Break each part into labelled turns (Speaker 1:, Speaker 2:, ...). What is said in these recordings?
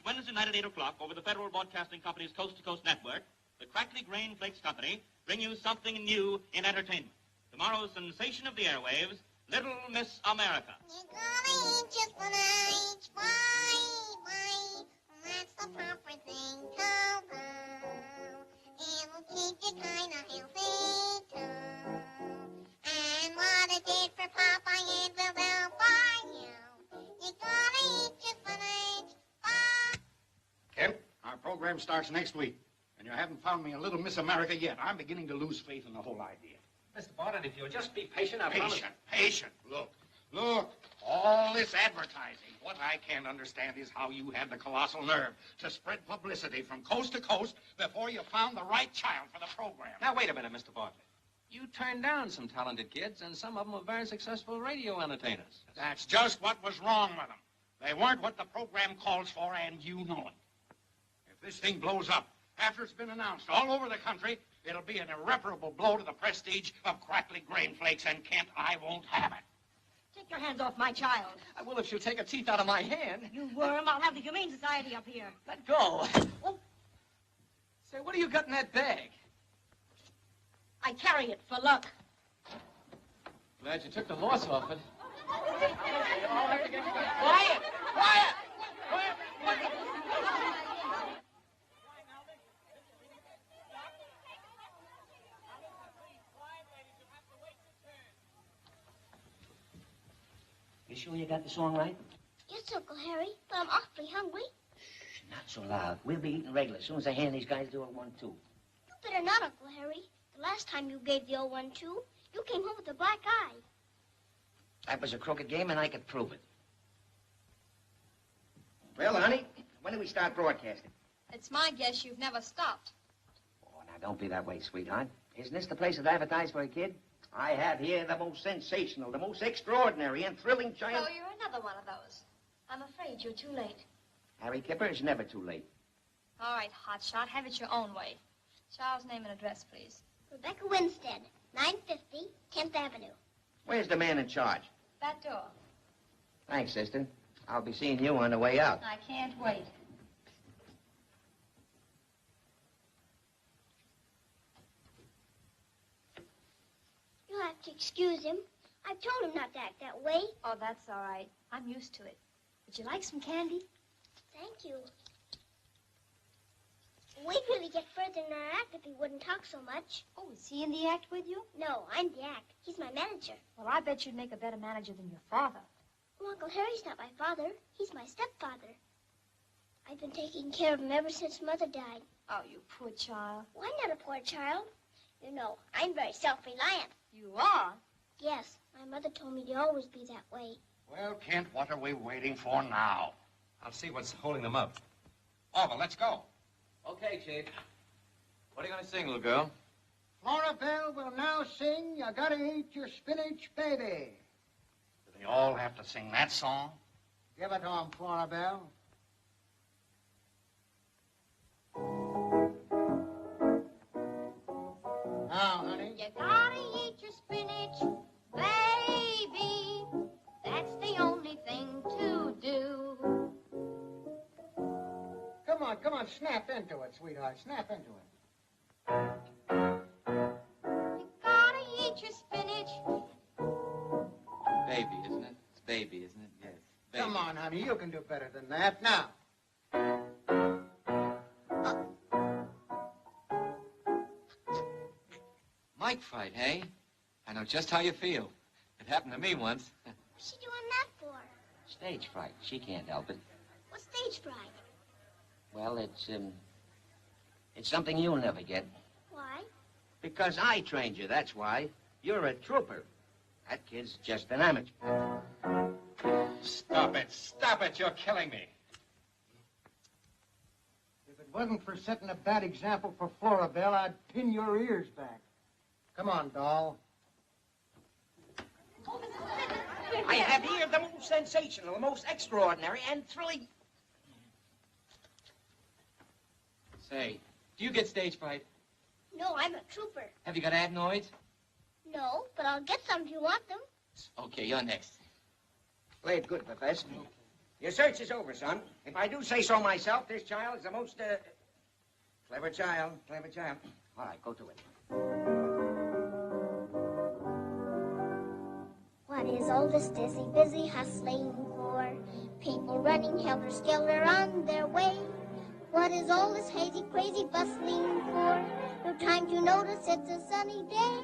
Speaker 1: Wednesday night at 8 o'clock over the Federal Broadcasting Company's Coast to Coast Network, the Crackly Grain Flakes Company bring you something new in entertainment. Tomorrow's sensation of the airwaves, Little Miss America.
Speaker 2: You're gonna eat just one each bye. That's the proper thing to do. It'll keep you kind of healthy, too. And what it did for Popeye, it will do for you. You're gonna eat just one each bye.
Speaker 3: Kemp, our program starts next week, and you haven't found me a Little Miss America yet. I'm beginning to lose faith in the whole idea.
Speaker 4: Mr. Barnett, if you'll just be patient, I promise...
Speaker 3: Patient. Look. All this advertising. What I can't understand is how you had the colossal nerve to spread publicity from coast to coast before you found the right child for the program.
Speaker 4: Now, wait a minute, Mr. Bartlett. You turned down some talented kids, and some of them were very successful radio entertainers.
Speaker 3: That's just what was wrong with them. They weren't what the program calls for, and you know it. If this thing blows up, after it's been announced all over the country, it'll be an irreparable blow to the prestige of Crackly Grain Flakes, and Kent, I won't have it.
Speaker 5: Take your hands off my child.
Speaker 4: I will if she'll take her teeth out of my hand.
Speaker 5: You worm, I'll have the Humane Society up here.
Speaker 4: Let go. Oh. Say, what do you got in that bag?
Speaker 5: I carry it for luck.
Speaker 4: Glad you took the loss off it.
Speaker 5: Quiet! Quiet!
Speaker 6: You sure you got the song right?
Speaker 2: Yes, Uncle Harry, but I'm awfully hungry.
Speaker 6: Shh, not so loud. We'll be eating regular as soon as I hand these guys the old 1-2.
Speaker 2: You better not, Uncle Harry. The last time you gave the old 1-2, you came home with a black eye.
Speaker 6: That was a crooked game, and I could prove it. Well, honey, when do we start broadcasting?
Speaker 7: It's my guess you've never stopped.
Speaker 6: Oh, now, don't be that way, sweetheart. Isn't this the place to advertise for a kid? I have here the most sensational, the most extraordinary and thrilling child...
Speaker 7: Oh, you're another one of those. I'm afraid you're too late.
Speaker 6: Harry Kipper, it's never too late.
Speaker 7: All right, hotshot, have it your own way. Child's name and address, please.
Speaker 2: Rebecca Winstead, 950 10th Avenue.
Speaker 6: Where's the man in charge?
Speaker 7: That door.
Speaker 6: Thanks, sister. I'll be seeing you on the way out.
Speaker 7: I can't wait.
Speaker 2: You'll have to excuse him. I've told him not to act that way.
Speaker 7: Oh, that's all right. I'm used to it. Would you like some candy?
Speaker 2: Thank you. We'd really get further in our act if he wouldn't talk so much.
Speaker 7: Oh, is he in the act with you?
Speaker 2: No, I'm the act. He's my manager.
Speaker 7: Well, I bet you'd make a better manager than your father.
Speaker 2: Well, Uncle Harry's not my father. He's my stepfather. I've been taking care of him ever since Mother died.
Speaker 7: Oh, you poor child.
Speaker 2: Well, I'm not a poor child. You know, I'm very self-reliant.
Speaker 7: You are?
Speaker 2: Yes, my mother told me to always be that way.
Speaker 3: Well, Kent, what are we waiting for now?
Speaker 4: I'll see what's holding them up.
Speaker 3: Orville, let's go.
Speaker 4: Okay, Chief. What are you going to sing, little girl?
Speaker 8: Flora Bell will now sing You Gotta Eat Your Spinach, Baby.
Speaker 3: Do they all have to sing that song?
Speaker 8: Give it to him, Flora Bell. Now, honey.
Speaker 2: You gotta eat your spinach, baby. That's the only thing to do.
Speaker 8: Come on, snap into it, sweetheart. Snap into it.
Speaker 2: You gotta eat your spinach.
Speaker 4: Baby, isn't it? It's baby, isn't it? Yes. Baby.
Speaker 8: Come on, honey. You can do better than that. Now.
Speaker 4: Mike fight, hey? I know just how you feel. It happened to me once.
Speaker 2: What's she doing that for?
Speaker 6: Stage fright. She can't help it.
Speaker 2: What's stage fright?
Speaker 6: Well, it's something you'll never get.
Speaker 2: Why?
Speaker 6: Because I trained you, that's why. You're a trooper. That kid's just an amateur.
Speaker 4: Stop it, you're killing me.
Speaker 8: If it wasn't for setting a bad example for Flora Bell, I'd pin your ears back. Come on, doll.
Speaker 6: I have here the most sensational, the most extraordinary, and thrilling...
Speaker 4: Say, do you get stage fright?
Speaker 2: No, I'm a trooper.
Speaker 4: Have you got adenoids?
Speaker 2: No, but I'll get some if you want them.
Speaker 4: Okay, you're next.
Speaker 6: Play it good, Professor. Your search is over, son. If I do say so myself, this child is the most, clever child. All right, go to it.
Speaker 2: What is all this dizzy, busy hustling for? People running helter-skelter on their way. What is all this hazy, crazy bustling for? No time to notice it's a sunny day.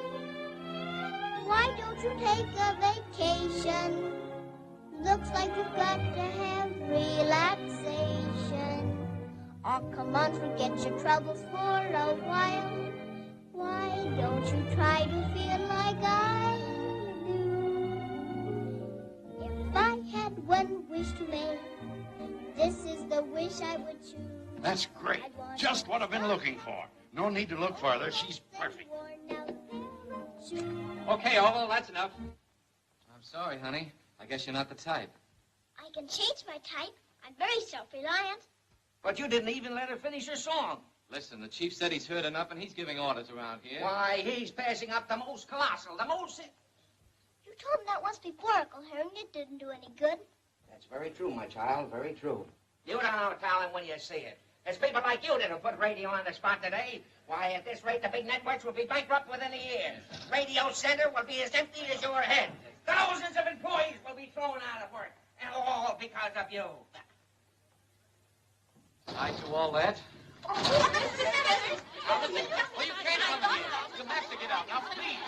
Speaker 2: Why don't you take a vacation? Looks like you've got to have relaxation. Oh, come on, forget your troubles for a while. Why don't you try to feel like I do? If I had one wish to make, this is the wish I would choose.
Speaker 3: That's great. Just what I've been looking for. No need to look further. She's perfect.
Speaker 4: Okay, Oval, that's enough. I'm sorry, honey. I guess you're not the type.
Speaker 2: I can change my type. I'm very self-reliant.
Speaker 6: But you didn't even let her finish her song.
Speaker 4: Listen, the chief said he's heard enough and he's giving orders around here.
Speaker 6: Why, he's passing up the most colossal, the most...
Speaker 2: You told him that once before, Uncle Harry, and it didn't do any good.
Speaker 6: That's very true, my child, very true. You don't know talent when you see it. There's people like you that'll put radio on the spot today. Why, at this rate, the big networks will be bankrupt within a year. Radio Center will be as empty as your head. Thousands of employees will be thrown out of work. And all because of you.
Speaker 4: I do all that. Now, listen. Well, you can't come here. You'll have to get out. Now, please.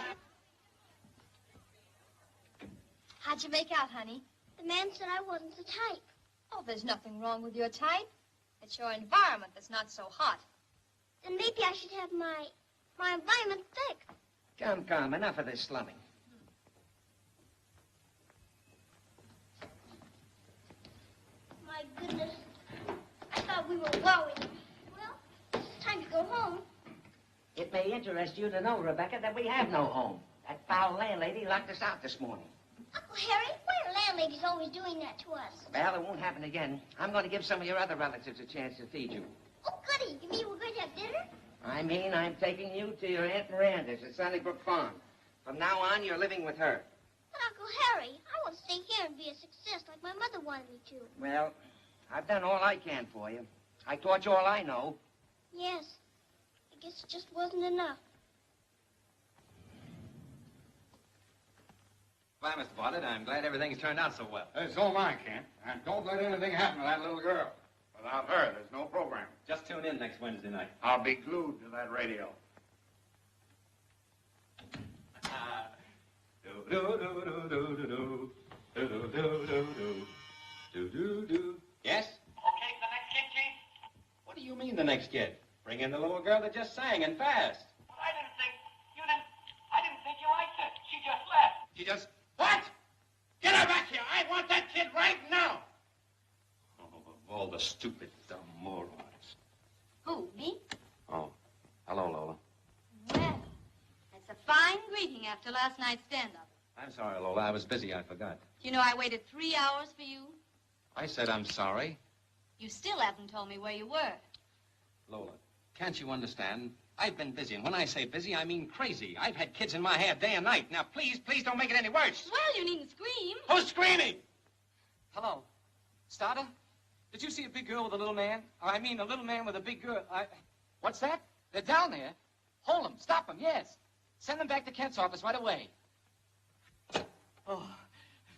Speaker 7: How'd you make out, honey?
Speaker 2: The man said I wasn't the type.
Speaker 7: Oh, there's nothing wrong with your type. It's your environment that's not so hot.
Speaker 2: Then maybe I should have my environment thick.
Speaker 6: Come, enough of this slumming.
Speaker 2: My goodness. I thought we were wowing. Well, it's time to go home.
Speaker 6: It may interest you to know, Rebecca, that we have no home. That foul landlady locked us out this morning.
Speaker 2: Uncle Harry, why are landladies always doing that to us?
Speaker 6: Well, it won't happen again. I'm going to give some of your other relatives a chance to feed you.
Speaker 2: Oh, goody. You mean we're going to have dinner?
Speaker 6: I mean, I'm taking you to your Aunt Miranda's at Sunnybrook Farm. From now on, you're living with her.
Speaker 2: But, Uncle Harry, I want to stay here and be a success like my mother wanted me to.
Speaker 6: Well, I've done all I can for you. I taught you all I know.
Speaker 2: Yes. I guess it just wasn't enough.
Speaker 4: Bye, Mr. Bartlett. I'm glad everything's turned out so well.
Speaker 3: So am I, Kent. And don't let anything happen to that little girl. Without her, there's no program.
Speaker 4: Just tune in next Wednesday night.
Speaker 3: I'll be glued to that radio.
Speaker 4: Yes?
Speaker 1: Okay, the next kid, Chief?
Speaker 4: What do you mean, the next kid? Bring in the little girl that just sang and fast.
Speaker 1: Well, I didn't think you liked her. She just left.
Speaker 3: She just... What? Get her back here. I want that kid right now.
Speaker 4: Oh, all the stupid, dumb morons.
Speaker 5: Who, me?
Speaker 4: Oh, hello, Lola.
Speaker 7: Well, that's a fine greeting after last night's stand-up.
Speaker 4: I'm sorry, Lola. I was busy. I forgot.
Speaker 7: You know I waited 3 hours for you?
Speaker 4: I said I'm sorry.
Speaker 7: You still haven't told me where you were.
Speaker 4: Lola, can't you understand? I've been busy, and when I say busy, I mean crazy. I've had kids in my head day and night. Now, please don't make it any worse.
Speaker 7: Well, you needn't scream.
Speaker 4: Who's screaming?
Speaker 9: Hello. Starter? Did you see a big girl with a little man? Or, I mean, a little man with a big girl. What's that? They're down there. Hold them. Stop them, yes. Send them back to Kent's office right away. Oh,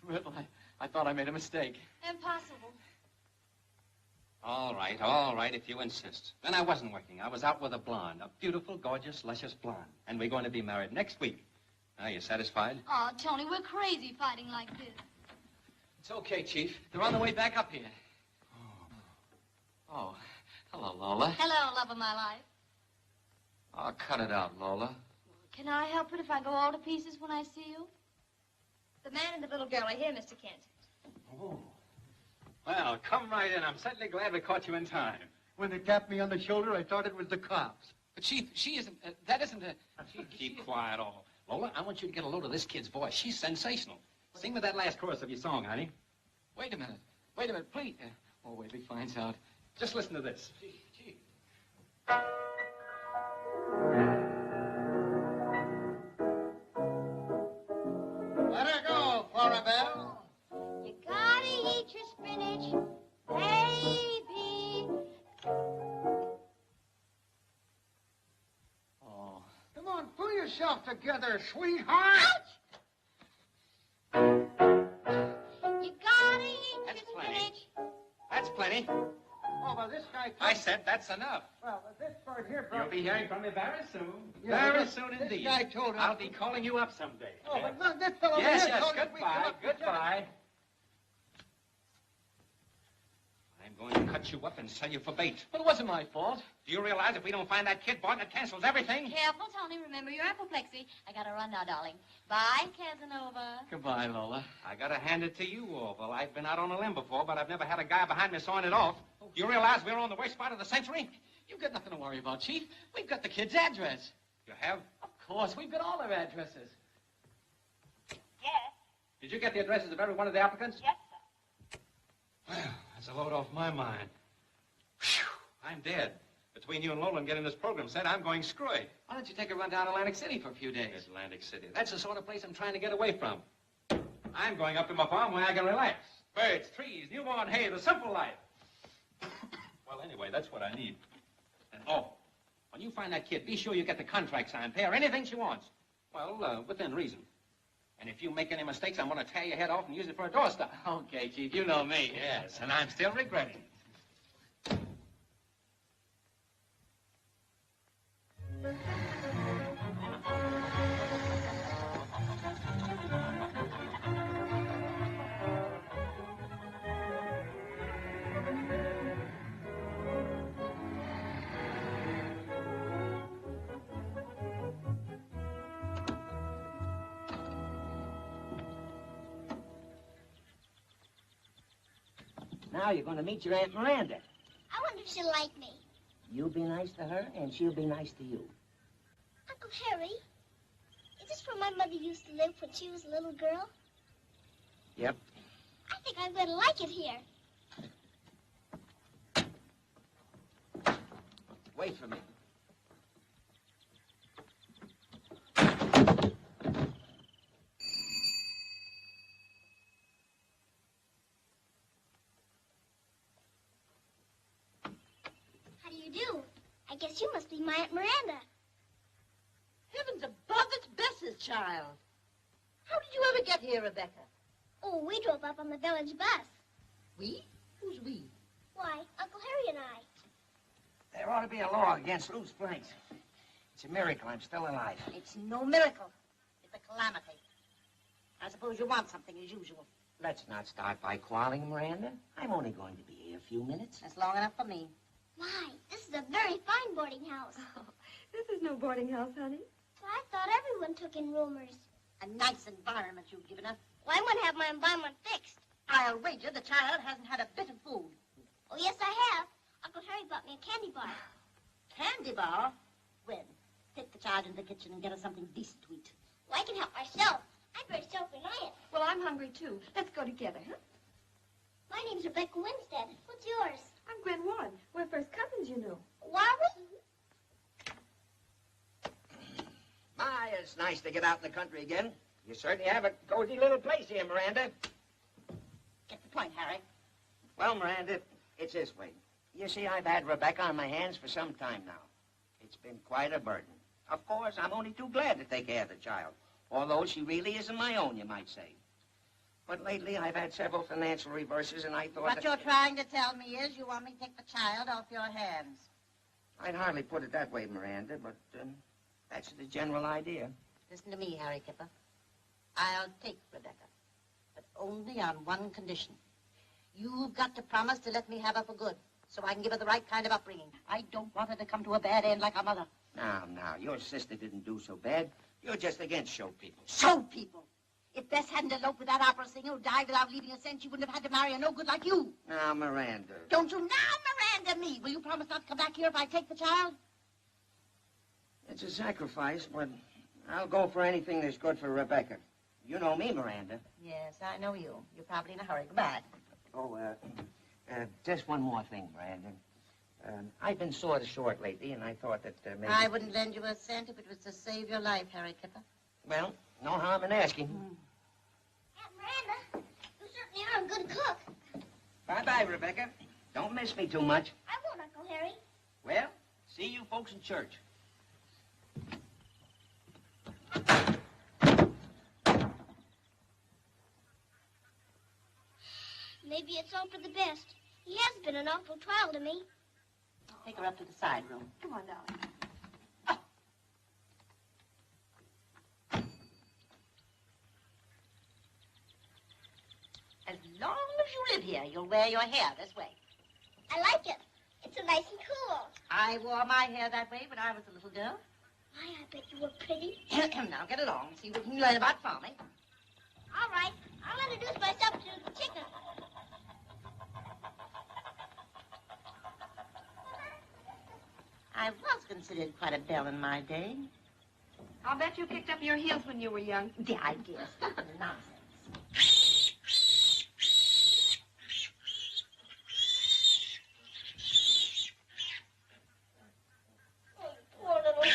Speaker 9: Riddle, I thought I made a mistake.
Speaker 7: Impossible.
Speaker 4: All right, if you insist. Then I wasn't working. I was out with a blonde, a beautiful, gorgeous, luscious blonde. And we're going to be married next week. Are you satisfied?
Speaker 7: Oh, Tony, we're crazy fighting like this.
Speaker 9: It's okay, Chief. They're on the way back up here. Oh, hello, Lola.
Speaker 7: Hello, love of my life.
Speaker 9: Oh, cut it out, Lola.
Speaker 7: Can I help it if I go all to pieces when I see you? The man and the little girl are here, Mr. Kent.
Speaker 4: Oh. Well, come right in. I'm certainly glad we caught you in time.
Speaker 8: When they tapped me on the shoulder, I thought it was the cops.
Speaker 9: But, Chief, she isn't... that isn't a...
Speaker 4: Keep quiet, all. Lola, I want you to get a load of this kid's voice. She's sensational. Sing with that last chorus of your song, honey.
Speaker 9: Wait a minute, please. Oh, wait till he finds out.
Speaker 4: Just listen to this.
Speaker 9: Chief.
Speaker 8: Let her go, Florabelle.
Speaker 2: You gotta eat your spinach
Speaker 8: yourself together, sweetheart.
Speaker 7: You got it.
Speaker 4: That's plenty. That's plenty.
Speaker 8: Oh, well, this guy...
Speaker 4: I said that's enough.
Speaker 8: Well, this bird here
Speaker 4: You'll
Speaker 8: brought...
Speaker 4: be hearing from me very soon.
Speaker 8: Yeah,
Speaker 4: Very
Speaker 8: this-
Speaker 4: soon
Speaker 8: this
Speaker 4: indeed.
Speaker 8: guy told us-
Speaker 4: I'll be calling you up someday.
Speaker 8: Oh, but look, this fellow
Speaker 4: Yes,
Speaker 8: here
Speaker 4: yes,
Speaker 8: told us we'd come
Speaker 4: goodbye,
Speaker 8: up together.
Speaker 4: goodbye. I'm going to cut you up and sell you for bait.
Speaker 9: But it wasn't my fault.
Speaker 4: Do you realize if we don't find that kid, Barton, it cancels everything?
Speaker 7: Careful, Tony. Remember your apoplexy. I gotta run now, darling. Bye, Casanova.
Speaker 9: Goodbye, Lola.
Speaker 4: I gotta hand it to you, Orville. I've been out on a limb before, but I've never had a guy behind me sawing it off. Do you realize we're on the worst spot of the century?
Speaker 9: You've got nothing to worry about, Chief. We've got the kid's address.
Speaker 4: You have?
Speaker 9: Of course, we've got all their addresses.
Speaker 5: Yes,
Speaker 4: Did you get the addresses of every one of the applicants?
Speaker 5: yes, sir.
Speaker 4: Well, that's a load off my mind. Whew, I'm dead. Between you and Lola and getting this program set, I'm going screwy.
Speaker 9: Why don't you take a run down to Atlantic City for a few days?
Speaker 4: Atlantic City. That's the sort of place I'm trying to get away from. I'm going up to my farm where I can relax. Birds, trees, newborn hay, the simple life. Well, anyway, that's what I need. And, oh, when you find that kid, be sure you get the contract signed. Pay her anything she wants. Well, within reason. And if you make any mistakes, I'm going to tear your head off and use it for a doorstop.
Speaker 9: Okay, Chief, you know me.
Speaker 4: Yes, and I'm still regretting it.
Speaker 6: Now you're going to meet your Aunt Miranda.
Speaker 2: I wonder if she'll like me.
Speaker 6: You be nice to her, and she'll be nice to you.
Speaker 2: Uncle Harry, is this where my mother used to live when she was a little girl?
Speaker 6: Yep.
Speaker 2: I think I'm going to like it here.
Speaker 6: Wait for me.
Speaker 2: How do you do? I guess you must be my Aunt Miranda.
Speaker 10: Heavens above, it's Bess's child. How did you ever get here, Rebecca?
Speaker 2: Oh, we drove up on the village bus.
Speaker 10: We? Who's we?
Speaker 2: Why, Uncle Harry and I.
Speaker 6: There ought to be a law against loose planks. It's a miracle I'm still alive.
Speaker 10: It's no miracle. It's a calamity. I suppose you want something as usual.
Speaker 6: Let's not start by quarreling, Miranda. I'm only going to be here a few minutes.
Speaker 10: That's long enough for me.
Speaker 2: My, this is a very fine boarding house.
Speaker 7: This is no boarding house, honey.
Speaker 2: Well, I thought everyone took in roomers.
Speaker 10: A nice environment you've given her.
Speaker 2: Well, I'm going to have my environment fixed.
Speaker 10: I'll wager the child hasn't had a bit of food.
Speaker 2: Oh, yes, I have. Uncle Harry bought me a candy bar.
Speaker 10: Candy bar? When? Take the child into the kitchen and get her something decent to eat.
Speaker 2: Well, I can help myself. I'm very self-reliant.
Speaker 7: Well, I'm hungry, too. Let's go together, huh?
Speaker 2: My name's Rebecca Winstead. What's yours?
Speaker 7: I'm Gwen Warren. We're first cousins, you know.
Speaker 2: Are we?
Speaker 6: My, it's nice to get out in the country again. You certainly have a cozy little place here, Miranda.
Speaker 10: Get the point, Harry.
Speaker 6: Well, Miranda, it's this way. You see, I've had Rebecca on my hands for some time now. It's been quite a burden. Of course, I'm only too glad to take care of the child, although she really isn't my own, you might say. But lately, I've had several financial reverses, and I thought
Speaker 10: What
Speaker 6: that...
Speaker 10: you're trying to tell me is you want me to take the child off your hands.
Speaker 6: I'd hardly put it that way, Miranda, but that's the general idea.
Speaker 10: Listen to me, Harry Kipper. I'll take Rebecca, but only on one condition. You've got to promise to let me have her for good, so I can give her the right kind of upbringing. I don't want her to come to a bad end like her mother.
Speaker 6: Now, your sister didn't do so bad. You're just against show people.
Speaker 10: Show people! If Bess hadn't eloped with that opera singer who died without leaving a cent, she wouldn't have had to marry a no-good like you.
Speaker 6: Now, Miranda.
Speaker 10: Don't you now Miranda me. Will you promise not to come back here if I take the child?
Speaker 6: It's a sacrifice, but I'll go for anything that's good for Rebecca. You know me, Miranda.
Speaker 10: Yes, I know you. You're probably in a hurry. Goodbye.
Speaker 6: Oh, just one more thing, Miranda. I've been sort of short lately, and I thought that maybe...
Speaker 10: I wouldn't lend you a cent if it was to save your life, Harry Kipper.
Speaker 6: Well, no harm in asking.
Speaker 2: Aunt Miranda, you certainly are a good cook.
Speaker 6: Bye-bye, Rebecca. Don't miss me too much.
Speaker 2: I won't, Uncle Harry.
Speaker 6: Well, see you folks in church.
Speaker 2: Maybe it's all for the best. He has been an awful trial to me.
Speaker 10: Take her up to the side room.
Speaker 7: Come on, darling.
Speaker 10: As long as you live here, you'll wear your hair this way.
Speaker 2: I like it. It's so nice and cool.
Speaker 10: I wore my hair that way when I was a little girl.
Speaker 2: Why, I bet you were pretty.
Speaker 10: Now get along. See what you can learn about farming.
Speaker 2: All right. I'll introduce myself to the chicken.
Speaker 10: I was considered quite a belle in my day.
Speaker 7: I'll bet you kicked up your heels when you were young.
Speaker 10: The idea. Stop the nonsense.
Speaker 2: Oh, poor little thing.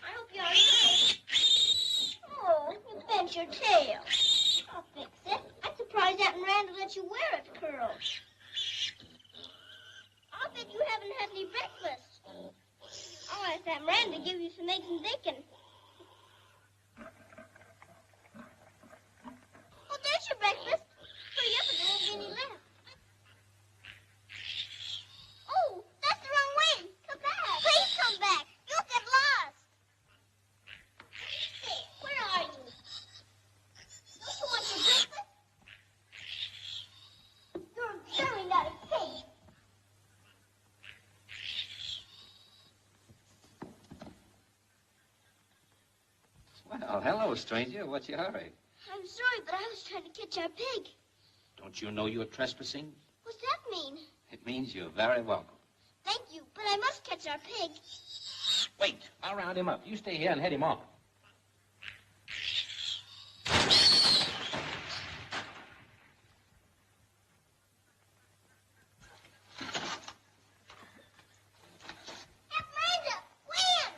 Speaker 2: I hope you're all right. Oh, you bent your tail. I'll fix it. I'm surprised Aunt Miranda let you wear it curled. I'll bet you haven't had any breakfast. I'll ask Aunt Miranda to give you some eggs and bacon. Oh, there's your breakfast. Hurry up and there won't be any left. Oh, that's the wrong way. Come back. Please come back. You'll get lost. Hey, where are you? Don't you want your breakfast? You're very not a pig.
Speaker 4: Well, hello, stranger. What's your hurry?
Speaker 2: I'm sorry, but I was trying to catch our pig.
Speaker 4: Don't you know you're trespassing?
Speaker 2: What's that mean?
Speaker 4: It means you're very welcome.
Speaker 2: Thank you, but I must catch our pig.
Speaker 4: Wait, I'll round him up. You stay here and head him off.
Speaker 2: Aunt Miranda, Gwen!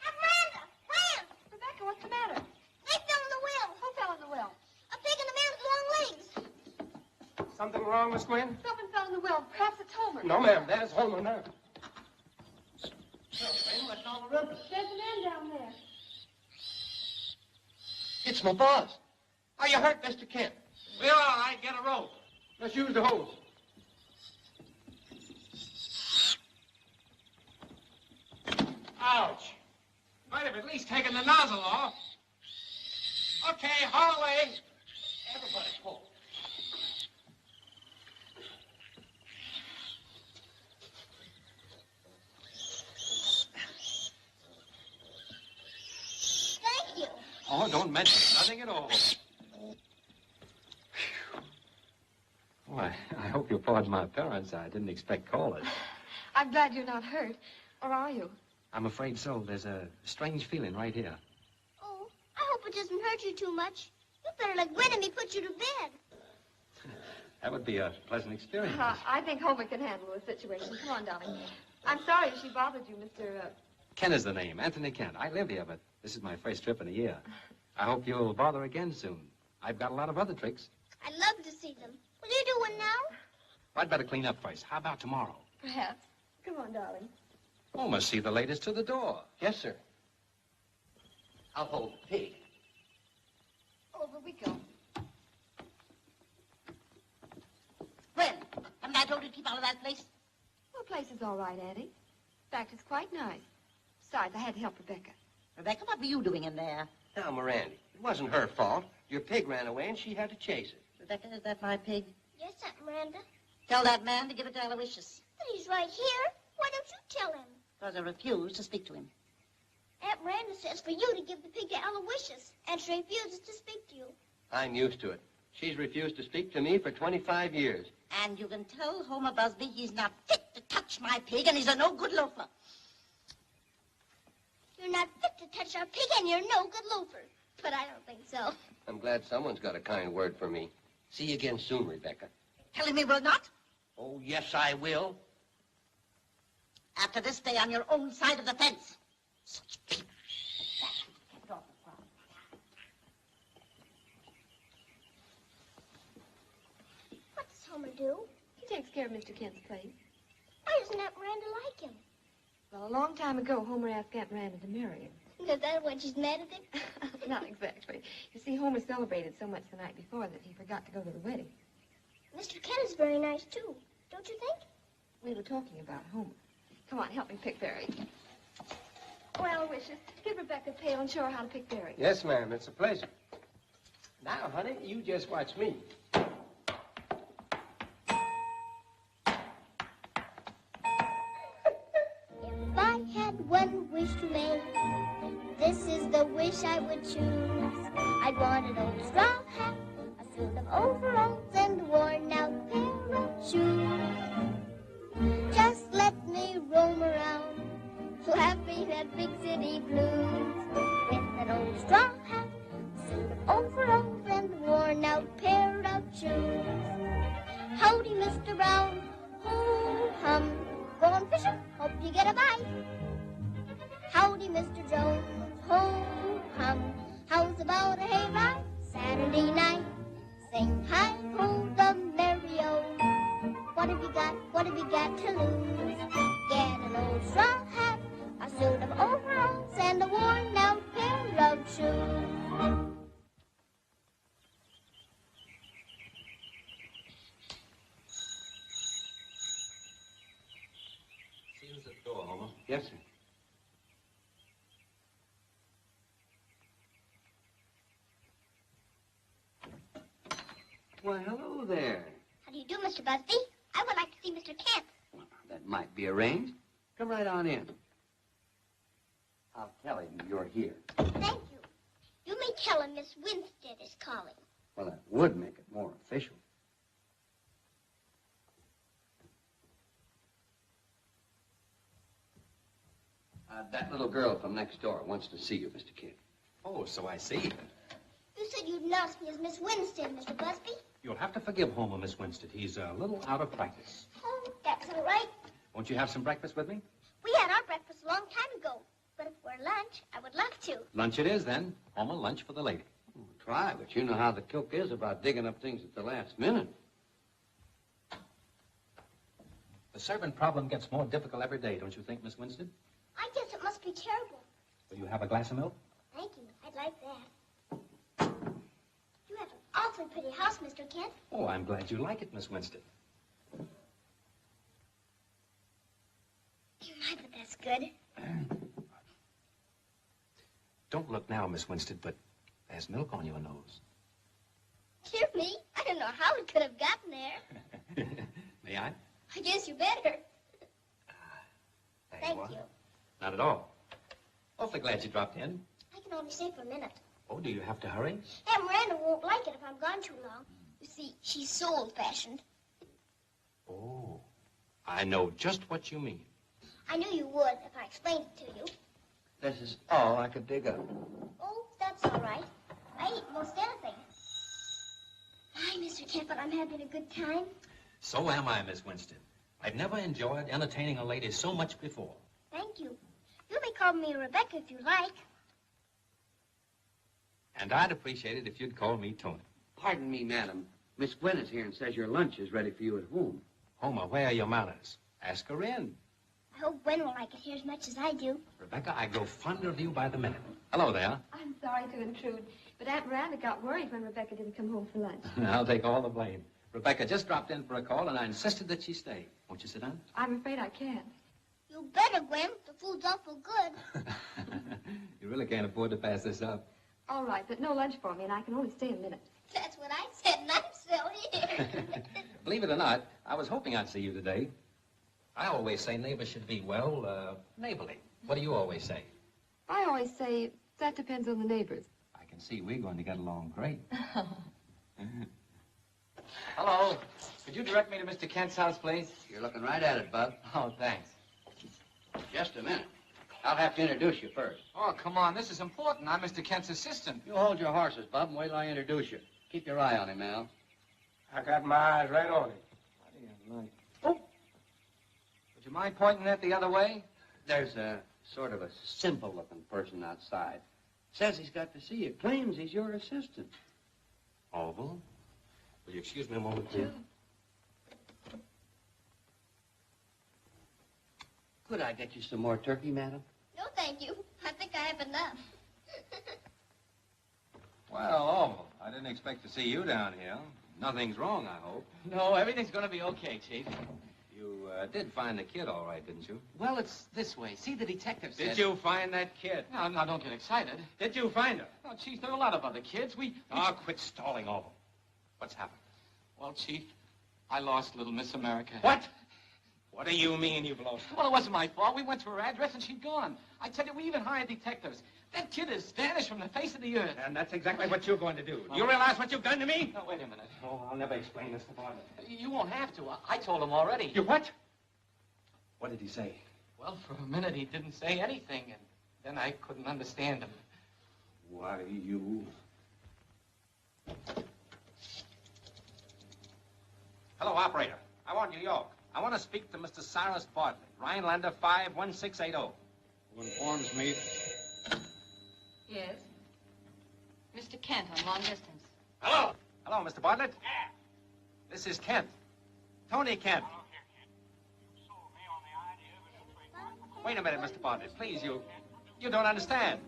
Speaker 2: Aunt Miranda, Gwen!
Speaker 7: Rebecca, what's the matter?
Speaker 2: They fell in the well.
Speaker 7: Who fell in the well?
Speaker 2: A pig and a man with long legs.
Speaker 8: Something wrong, Miss Gwen?
Speaker 7: Someone fell in the well. Perhaps it's Homer.
Speaker 8: No, ma'am. There's Homer now. What's all the rumpus?
Speaker 7: There's a man down there.
Speaker 8: It's my boss. Are you hurt, Mr. Kent?
Speaker 3: We're all right. Get a rope.
Speaker 8: Let's use the hose.
Speaker 3: Ouch. Might have at least taken the nozzle off. Okay, haul away. Everybody pull.
Speaker 2: Thank you.
Speaker 4: Oh, don't mention it. Nothing at all. Why, I hope you'll pardon my appearance. I didn't expect callers.
Speaker 7: I'm glad you're not hurt. Or are you?
Speaker 4: I'm afraid so. There's a strange feeling right here.
Speaker 2: Oh, I hope it doesn't hurt you too much. You better let Gwen and me put you to bed.
Speaker 4: That would be a pleasant experience.
Speaker 7: I think Homer can handle the situation. Come on, darling. I'm sorry if she bothered you, Mr.
Speaker 4: Kent is the name, Anthony Kent. I live here, but this is my first trip in a year. I hope you'll bother again soon. I've got a lot of other tricks.
Speaker 2: I'd love to see them. Will you do one now?
Speaker 4: I'd better clean up first. How about tomorrow?
Speaker 7: Perhaps. Come on, darling.
Speaker 4: Oh, must see the latest to the door.
Speaker 8: Yes, sir. I'll hold the pig.
Speaker 7: Over we go.
Speaker 10: Gwen, haven't I told you to keep out of that place?
Speaker 7: Well, the place is all right, Auntie. In fact, it's quite nice. Besides, I had to help Rebecca.
Speaker 10: Rebecca, what were you doing in there?
Speaker 11: Now, Miranda, it wasn't her fault. Your pig ran away and she had to chase it.
Speaker 10: Rebecca, is that my pig?
Speaker 2: Yes, Aunt Miranda.
Speaker 10: Tell that man to give it to Aloysius.
Speaker 2: But he's right here. Why don't you tell him?
Speaker 10: Because I refuse to speak to him.
Speaker 2: Aunt Miranda says for you to give the pig to Aloysius, and she refuses to speak to you.
Speaker 11: I'm used to it. She's refused to speak to me for 25 years.
Speaker 10: And you can tell Homer Busby he's not fit to touch my pig, and he's a no-good loafer.
Speaker 2: You're not fit to touch our pig, and you're no good loafer. But I don't think so.
Speaker 11: I'm glad someone's got a kind word for me. See you again soon, Rebecca.
Speaker 10: Telling me will not?
Speaker 11: Oh, yes, I will.
Speaker 10: After this, stay on your own side of the fence. Such people. Get off the farm.
Speaker 2: What does Homer do?
Speaker 7: He takes care of Mr. Kent's place.
Speaker 2: Why doesn't Aunt Miranda like him?
Speaker 7: Well, a long time ago, Homer asked Aunt Miranda to marry him.
Speaker 2: Is that when she's mad at him?
Speaker 5: Not exactly. You see, Homer celebrated so much the night before that he forgot to go to the wedding.
Speaker 2: Mr. Kent is very nice, too. Don't you think?
Speaker 5: We were talking about Homer. Come on, help me pick berries. Well, Wishes, give Rebecca a pail and show her how to pick berries.
Speaker 11: Yes, ma'am. It's a pleasure. Now, honey, you just watch me.
Speaker 2: If I had one wish to make, this is the wish I would choose. I'd want an old straw hat, a suit of overalls, and a worn-out pair of shoes. Just let me roam around, laughing at big city blues. With an old straw hat, a suit of overalls, and a worn-out pair of shoes. Howdy, Mr. Brown, ho-hum, going fishing, hope you get a bite. Howdy, Mr. Jones, ho-hum, how's about a hayride Saturday night? Sing hi-ho the merry-o. What have you got to lose? Get an old straw hat, a suit of overalls, and a worn-out pair of shoes.
Speaker 4: See who's at the door, Homer.
Speaker 11: Yes, sir. Why, hello there.
Speaker 2: How do you do, Mr. Busby? I would like to see Mr. Kent.
Speaker 11: Well, that might be arranged. Come right on in. I'll tell him you're here.
Speaker 2: Thank you. You may tell him Miss Winstead is calling.
Speaker 11: Well, that would make it more official. That little girl from next door wants to see you, Mr. Kidd.
Speaker 4: Oh, so I see.
Speaker 2: You said you'd announce me as Miss Winstead, Mr. Busby.
Speaker 4: You'll have to forgive Homer, Miss Winstead. He's a little out of practice.
Speaker 2: Oh, that's all right.
Speaker 4: Won't you have some breakfast with me?
Speaker 2: We had our breakfast a long time ago. But if we're lunch, I would love to.
Speaker 4: Lunch it is, then. Homer, lunch for the lady.
Speaker 11: Oh, try, but you know how the cook is about digging up things at the last minute.
Speaker 4: The servant problem gets more difficult every day, don't you think, Miss Winstead?
Speaker 2: I guess it must be terrible.
Speaker 4: Will you have a glass of milk?
Speaker 2: Thank you. I'd like that. You have an awfully pretty house, Mr. Kent.
Speaker 4: Oh, I'm glad you like it, Miss Winstead.
Speaker 2: My, but that's good.
Speaker 4: Don't look now, Miss Winstead, but there's milk on your nose.
Speaker 2: Dear me, I don't know how it could have gotten there.
Speaker 4: May I?
Speaker 2: I guess you better. Thank
Speaker 4: what?
Speaker 2: you.
Speaker 4: Not at all. Awfully glad you dropped in.
Speaker 2: I can only stay for a minute.
Speaker 4: Oh, do you have to hurry?
Speaker 2: Aunt Miranda won't like it if I'm gone too long. You see, she's so old-fashioned.
Speaker 4: Oh, I know just what you mean.
Speaker 2: I knew you would if I explained it to you.
Speaker 11: This is all I could dig up.
Speaker 2: Oh, that's all right. I eat most anything. Hi, Mr. Kent, but I'm having a good time.
Speaker 4: So am I, Miss Winstead. I've never enjoyed entertaining a lady so much before.
Speaker 2: Thank you. You may call me Rebecca if you like.
Speaker 4: And I'd appreciate it if you'd call me Tony.
Speaker 11: Pardon me, madam. Miss Gwen is here and says your lunch is ready for you at home.
Speaker 4: Homer, where are your manners? Ask her in.
Speaker 2: I hope Gwen will like it here as much as I do.
Speaker 4: Rebecca, I grow fonder of you by the minute. Hello there.
Speaker 5: I'm sorry to intrude, but Aunt Miranda got worried when Rebecca didn't come home for lunch.
Speaker 4: I'll take all the blame. Rebecca just dropped in for a call, and I insisted that she stay. Won't you sit down?
Speaker 5: I'm afraid I can't.
Speaker 2: You better, Gwen. The food's awful good.
Speaker 4: You really can't afford to pass this up.
Speaker 5: All right, but no lunch for me, and I can only stay a minute.
Speaker 2: That's what I said, and I'm still here.
Speaker 4: Believe it or not, I was hoping I'd see you today. I always say neighbors should be, well, neighborly. What do you always say?
Speaker 5: I always say, that depends on the neighbors.
Speaker 4: I can see we're going to get along great.
Speaker 9: Hello. Could you direct me to Mr. Kent's house, please?
Speaker 11: You're looking right at it, Bub.
Speaker 9: Oh, thanks.
Speaker 11: Just a minute. I'll have to introduce you first.
Speaker 9: Oh, come on. This is important. I'm Mr. Kent's assistant.
Speaker 11: You hold your horses, Bub, and wait till I introduce you. Keep your eye on him, Al.
Speaker 12: I got my eyes right on him.
Speaker 9: Oh. Would you mind pointing that the other way?
Speaker 11: There's a sort of a simple-looking person outside. Says he's got to see you. Claims he's your assistant.
Speaker 4: Orville? Will you excuse me a moment, please?
Speaker 11: Could I get you some more turkey, madam?
Speaker 2: No, thank you. I think
Speaker 7: I haven't done.
Speaker 4: Well, Orville, I didn't expect to see you down here. Nothing's wrong, I hope.
Speaker 9: No, everything's going to be okay, Chief.
Speaker 4: You did find the kid all right, didn't you?
Speaker 9: Well, it's this way. See, the detective said...
Speaker 4: Did you find that kid?
Speaker 9: No, don't get excited.
Speaker 4: Did you find her?
Speaker 9: No, Chief, there are a lot of other kids.
Speaker 4: Oh, quit stalling, Orville. What's happened?
Speaker 9: Well, Chief, I lost little Miss America.
Speaker 4: What? What do you mean you've lost her?
Speaker 9: Well, it wasn't my fault. We went to her address and she'd gone. I tell you, we even hired detectives. That kid is vanished from the face of the earth.
Speaker 4: And that's exactly what you're going to do. Do you realize what you've done to me?
Speaker 9: No, wait a minute.
Speaker 4: Oh, I'll never explain this to Bartlett.
Speaker 9: You won't have to. I told him already.
Speaker 4: You what? What did he say?
Speaker 9: Well, for a minute he didn't say anything, and then I couldn't understand him.
Speaker 4: Why, you... Hello, operator. I want New York. I want to speak to Mr. Cyrus Bartlett, Rhinelander 51680.
Speaker 3: Who informs me?
Speaker 5: Yes? Mr. Kent on long distance.
Speaker 4: Hello. Hello, Mr. Bartlett. Yeah. This is Kent. Tony Kent. Wait a minute, Mr. Bartlett. Please, you don't understand.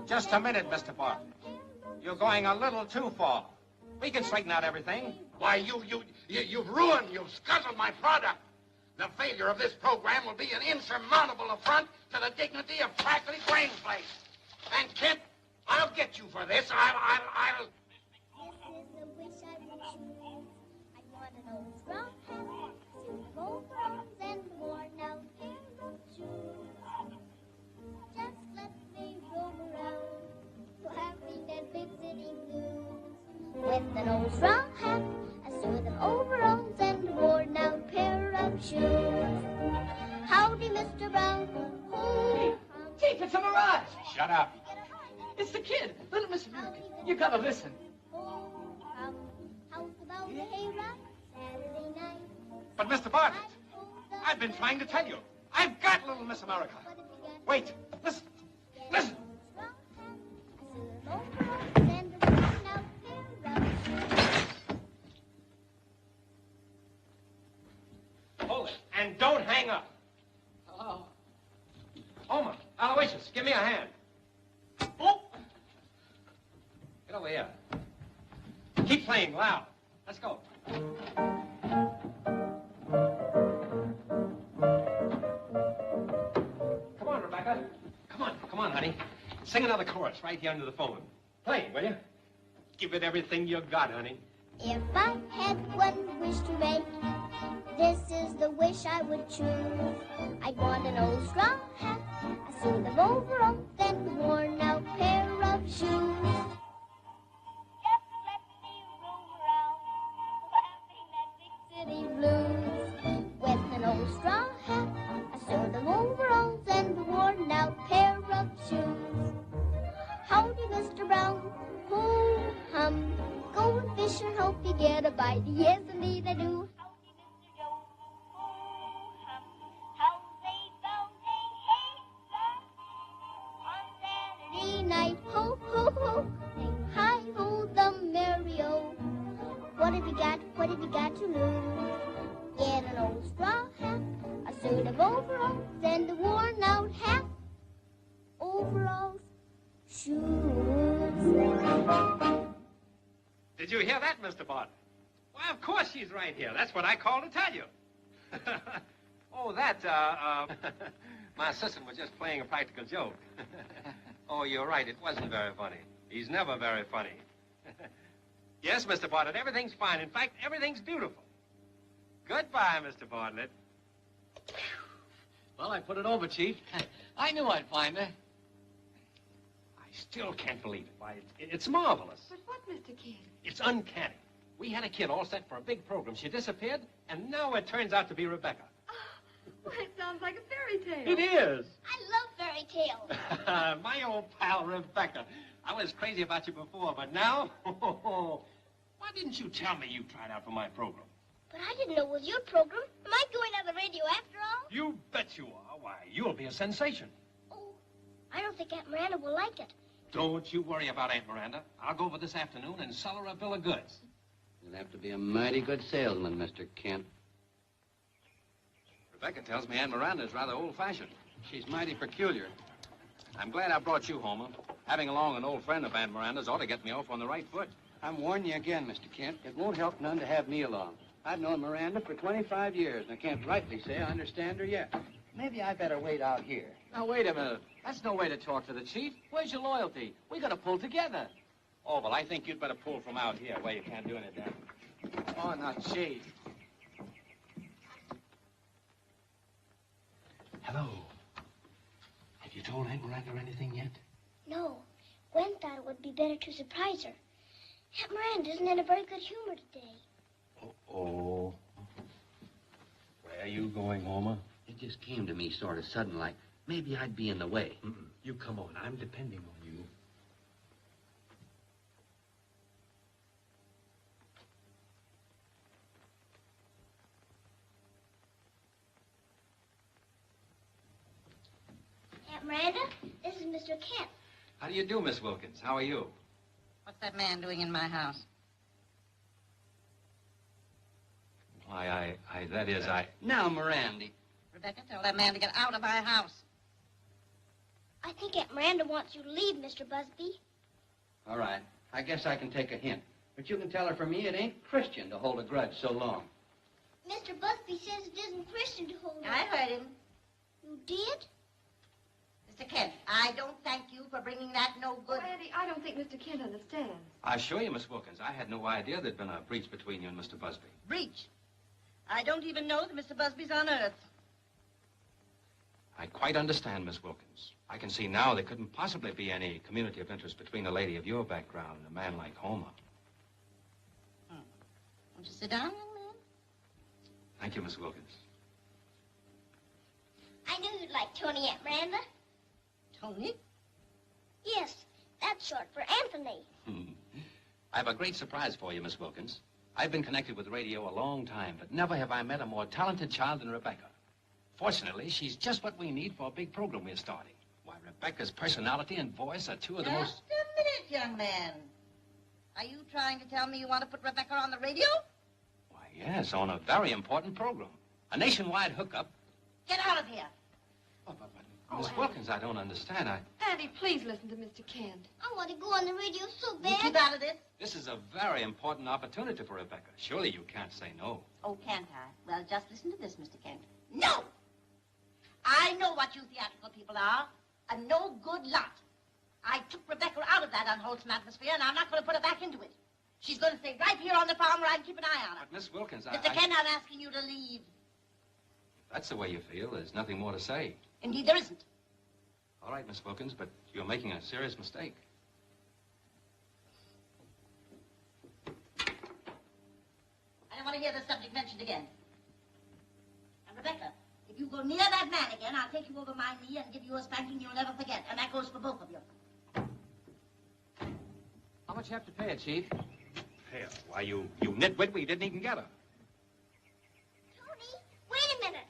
Speaker 4: Just a minute, Mr. Bartlett. You're going a little too far. We can straighten out everything.
Speaker 3: Why, you've ruined, you've scuttled my product. The failure of this program will be an insurmountable affront to the dignity of Crackly Grain Flakes. And, Kent, I'll get you for this. I'll...
Speaker 2: This is the wish I would choose. I want an old straw hat, suit of overalls, and worn out pair of shoes. Just let me roam around, having that big city blues. With an old straw hat, a suit of overalls, and a worn out pair of shoes. Howdy, Mr. Brown. Oh,
Speaker 9: Chief, it's a mirage.
Speaker 4: Shut up.
Speaker 9: It's the kid, little Miss America. You gotta listen.
Speaker 2: How's about the hayride Saturday night?
Speaker 4: But, Mr. Bartlett, I've been trying to tell you. I've got little Miss America. Wait. Listen. Listen. Hold it. And don't hang up.
Speaker 9: Hello.
Speaker 4: Homer, Aloysius, give me a hand. Oh! Get over here. Keep playing loud. Let's go. Come on, Rebecca. Come on, honey. Sing another chorus right here under the phone. Play, will you? Give it everything you got, honey.
Speaker 2: If I had one wish to make, this is the wish I would choose. I'd want an old straw hat, a suit of overalls, and a worn out pair of shoes. Just let me roam around, laughing at big city blues. With an old straw hat, a suit of overalls, and a worn out pair of shoes. Howdy, Mr. Brown. Ho, hum. Go and fish and hope you get a bite. Yes, indeed I do. Howdy, Mr. Joe. Ho, hum. How they found a hay on Saturday night. Ho, ho, ho. Sing hi, ho, the merry-o. What have you got? What have you got to lose? Get an old straw hat, a suit of overalls, and a worn-out hat. Overalls, shoes.
Speaker 4: Did you hear that, Mr. Bartlett? Why, of course she's right here. That's what I called to tell you. Oh, my assistant was just playing a practical joke. Oh, you're right. It wasn't very funny. He's never very funny. Yes, Mr. Bartlett, everything's fine. In fact, everything's beautiful. Goodbye, Mr. Bartlett.
Speaker 9: Well, I put it over, Chief. I knew I'd find her.
Speaker 4: I still can't believe it. Why, it's marvelous.
Speaker 5: But what, Mr. Kent?
Speaker 4: It's uncanny. We had a kid all set for a big program. She disappeared, and now it turns out to be Rebecca.
Speaker 5: Oh, well, it sounds like a fairy tale.
Speaker 4: It is.
Speaker 2: I love fairy tales.
Speaker 4: My old pal, Rebecca. I was crazy about you before, but now... Why didn't you tell me you tried out for my program?
Speaker 2: But I didn't know it was your program. Am I going on the radio after all?
Speaker 4: You bet you are. Why, you'll be a sensation.
Speaker 2: Oh, I don't think Aunt Miranda will like it.
Speaker 4: Don't you worry about Aunt Miranda. I'll go over this afternoon and sell her a bill of goods.
Speaker 11: You'll have to be a mighty good salesman, Mr. Kent.
Speaker 4: Rebecca tells me Aunt Miranda's rather old-fashioned.
Speaker 11: She's mighty peculiar.
Speaker 4: I'm glad I brought you, Homer. Having along an old friend of Aunt Miranda's ought to get me off on the right foot.
Speaker 11: I'm warning you again, Mr. Kent. It won't help none to have me along. I've known Miranda for 25 years, and I can't rightly say I understand her yet. Maybe I better wait out here.
Speaker 9: Now, wait a minute. That's no way to talk to the chief. Where's your loyalty? We gotta pull together.
Speaker 4: Oh, well, I think you'd better pull from out here where you can't do any damage.
Speaker 9: Oh, now, chief.
Speaker 3: Hello. Have you told Aunt Miranda anything yet?
Speaker 2: No. Gwen thought it would be better to surprise her. Aunt Miranda isn't in a very good humor today.
Speaker 3: Uh-oh. Where are you going, Homer?
Speaker 11: It just came to me sort of sudden, like maybe I'd be in the way.
Speaker 3: You come on. I'm depending on you.
Speaker 2: Aunt Miranda, this is Mr. Kent.
Speaker 4: How do you do, Miss Wilkins? How are you?
Speaker 10: What's that man doing in my house?
Speaker 4: Why,
Speaker 11: Now, Miranda.
Speaker 10: Rebecca, tell that man to get out of my house.
Speaker 2: I think Aunt Miranda wants you to leave, Mr. Busby.
Speaker 11: All right. I guess I can take a hint. But you can tell her for me it ain't Christian to hold a grudge so long.
Speaker 2: Mr. Busby says it isn't Christian to hold
Speaker 10: I heard him.
Speaker 2: You did?
Speaker 10: Mr. Kent, I don't thank you for bringing that no good...
Speaker 5: Oh, Eddie, I don't think Mr. Kent understands.
Speaker 4: I assure you, Miss Wilkins, I had no idea there'd been a breach between you and Mr. Busby.
Speaker 10: Breach? I don't even know that Mr. Busby's on Earth.
Speaker 4: I quite understand, Miss Wilkins. I can see now there couldn't possibly be any community of interest between a lady of your background and a man like Homer.
Speaker 10: Won't you sit down, young man?
Speaker 4: Thank you, Miss Wilkins.
Speaker 2: I knew you'd like Tony, Aunt Miranda.
Speaker 10: Tony?
Speaker 2: Yes, that's short for Anthony.
Speaker 4: I have a great surprise for you, Miss Wilkins. I've been connected with radio a long time, but never have I met a more talented child than Rebecca. Fortunately, she's just what we need for a big program we're starting. Why, Rebecca's personality and voice are two of the most...
Speaker 10: Just a minute, young man. Are you trying to tell me you want to put Rebecca on the radio?
Speaker 4: Why, yes, on a very important program. A nationwide hookup.
Speaker 10: Get out of here.
Speaker 4: Miss Wilkins, I don't understand.
Speaker 5: Andy, please listen to Mr. Kent.
Speaker 2: I want to go on the radio so
Speaker 10: You
Speaker 2: bad.
Speaker 10: keep out of this.
Speaker 4: This is a very important opportunity for Rebecca. Surely you can't say no.
Speaker 10: Oh, can't I? Well, just listen to this, Mr. Kent. No! I know what you theatrical people are. A no-good lot. I took Rebecca out of that unwholesome atmosphere, and I'm not going to put her back into it. She's going to stay right here on the farm where I can keep an eye on her.
Speaker 4: But, Miss Wilkins,
Speaker 10: Mr. Kent, I'm asking you to leave.
Speaker 4: If that's the way you feel, there's nothing more to say.
Speaker 10: Indeed, there isn't.
Speaker 4: All right, Miss Wilkins, but you're making a serious mistake.
Speaker 10: I don't want to hear the subject mentioned again. And Rebecca, if you go near that man again, I'll take you over my knee and give you a spanking you'll never forget. And that goes for both of you.
Speaker 9: How much you have to pay her, Chief?
Speaker 4: Hell, why, you nitwit, we didn't even get her.
Speaker 2: Tony, wait a minute.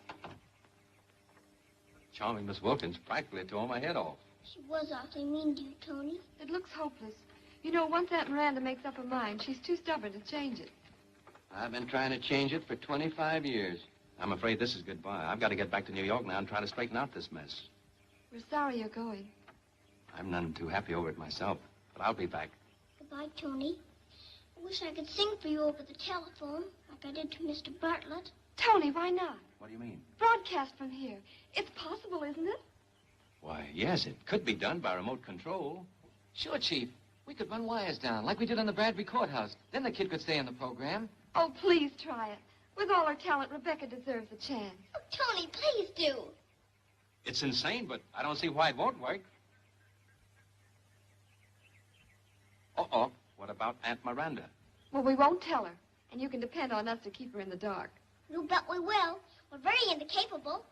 Speaker 4: Charming Miss Wilkins practically tore my head off.
Speaker 2: She was awfully mean to you, Tony.
Speaker 5: It looks hopeless. You know, once Aunt Miranda makes up her mind, she's too stubborn to change it.
Speaker 11: I've been trying to change it for 25 years.
Speaker 4: I'm afraid this is goodbye. I've got to get back to New York now and try to straighten out this mess.
Speaker 5: We're sorry you're going.
Speaker 4: I'm none too happy over it myself, but I'll be back.
Speaker 2: Goodbye, Tony. I wish I could sing for you over the telephone, like I did to Mr. Bartlett.
Speaker 5: Tony, why not?
Speaker 4: What do you mean?
Speaker 5: Broadcast from here. It's possible, isn't it?
Speaker 4: Why, yes, it could be done by remote control.
Speaker 9: Sure, Chief. We could run wires down, like we did on the Bradbury Courthouse. Then the kid could stay in the program.
Speaker 5: Oh, please try it. With all her talent, Rebecca deserves a chance.
Speaker 2: Oh, Tony, please do.
Speaker 4: It's insane, but I don't see why it won't work. Uh-oh. What about Aunt Miranda?
Speaker 5: Well, we won't tell her, and you can depend on us to keep her in the dark.
Speaker 2: You bet we will. We're very incapable.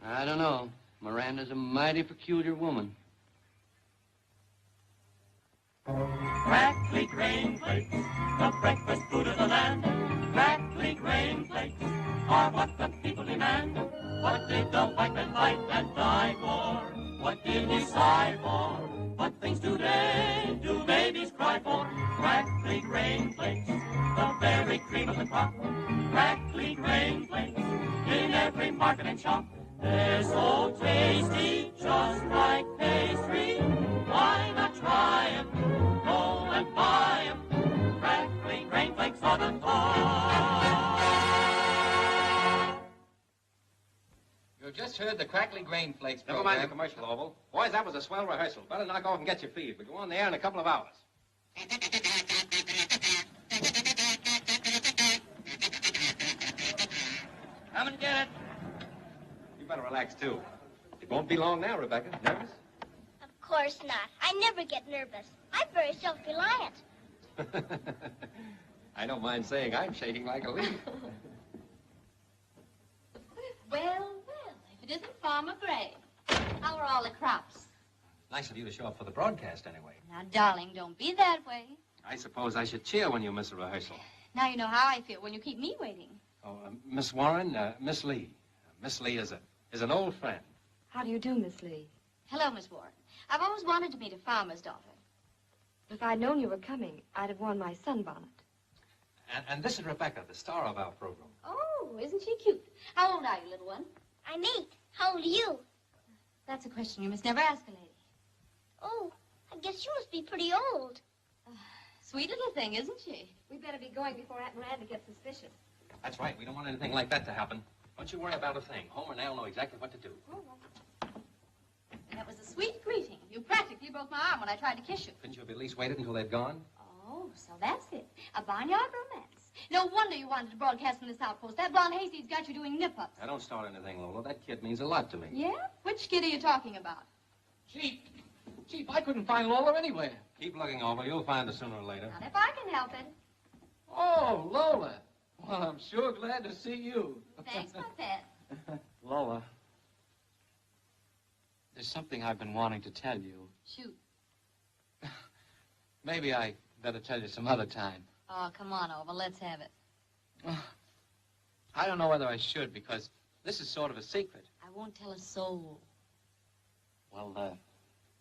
Speaker 11: I don't know. Miranda's a mighty peculiar woman.
Speaker 13: Crackly grain flakes, the breakfast food of the land. Crackly grain flakes are what the people demand. What did the white men fight and die for? What did he sigh for? What things today do babies cry for? Crackly grain flakes, the very cream of the crop. Crackly grain flakes. market and shop. They're so tasty, just like pastry. Why not try 'em? Go and buy 'em. Crackling grain flakes are the top.
Speaker 4: You just heard the Crackly Grain Flakes
Speaker 14: Never
Speaker 4: program.
Speaker 14: mind the commercial, Oval. Boys, that was a swell rehearsal. Better knock off and get your feed. We'll go on the air in a couple of hours.
Speaker 1: Come and get it.
Speaker 14: You better relax, too. It won't be long now, Rebecca. Nervous?
Speaker 2: Of course not. I never get nervous. I'm very self-reliant.
Speaker 14: I don't mind saying I'm shaking like a leaf.
Speaker 7: Well, if it isn't Farmer Gray. How are all the crops?
Speaker 14: Nice of you to show up for the broadcast, anyway.
Speaker 7: Now, darling, don't be that way.
Speaker 14: I suppose I should cheer when you miss a rehearsal.
Speaker 7: Now you know how I feel when you keep me waiting.
Speaker 14: Oh, Miss Warren, Miss Lee. Miss Lee is an old friend.
Speaker 5: How do you do, Miss Lee?
Speaker 7: Hello, Miss Warren. I've always wanted to meet a farmer's daughter.
Speaker 5: If I'd known you were coming, I'd have worn my sunbonnet.
Speaker 14: And this is Rebecca, the star of our program.
Speaker 7: Oh, isn't she cute? How old are you, little one?
Speaker 2: I'm 8. How old are you?
Speaker 7: That's a question you must never ask a lady.
Speaker 2: Oh, I guess you must be pretty old.
Speaker 7: Sweet little thing, isn't she?
Speaker 5: We better be going before Aunt Miranda gets suspicious.
Speaker 14: That's right. We don't want anything like that to happen. Don't you worry about a thing. Homer and Al know exactly what to do.
Speaker 7: And that was a sweet greeting. You practically broke my arm when I tried to kiss you.
Speaker 14: Couldn't you have at least waited until they'd gone?
Speaker 7: Oh, so that's it. A barnyard romance. No wonder you wanted to broadcast from this outpost. That blonde hayseed's got you doing nip-ups.
Speaker 14: Now, don't start anything, Lola. That kid means a lot to me.
Speaker 7: Yeah? Which kid are you talking about?
Speaker 9: Chief, I couldn't find Lola anywhere.
Speaker 14: Keep looking over. You'll find her sooner or later.
Speaker 7: Not if I can help it.
Speaker 9: Oh, Lola. Well, I'm sure glad to see you.
Speaker 7: Thanks, my pet.
Speaker 11: Lola, there's something I've been wanting to tell you.
Speaker 7: Shoot.
Speaker 11: Maybe I better tell you some other time.
Speaker 7: Oh, come on over. Let's have it.
Speaker 11: I don't know whether I should, because this is sort of a secret.
Speaker 7: I won't tell a soul.
Speaker 11: Well,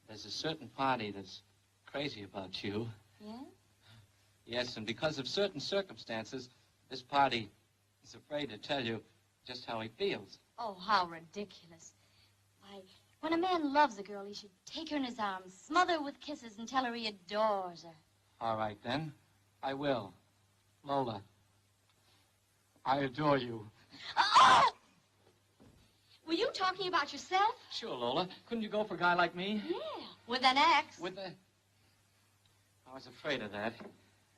Speaker 11: there's a certain party that's crazy about you.
Speaker 7: Yeah?
Speaker 11: Yes, and because of certain circumstances, this party is afraid to tell you just how he feels.
Speaker 7: Oh, how ridiculous. Why, when a man loves a girl, he should take her in his arms, smother her with kisses, and tell her he adores her.
Speaker 11: All right, then. I will. Lola, I adore you.
Speaker 7: Oh! Were you talking about yourself?
Speaker 9: Sure, Lola. Couldn't you go for a guy like me?
Speaker 7: Yeah, with an axe.
Speaker 11: With the... I was afraid of that.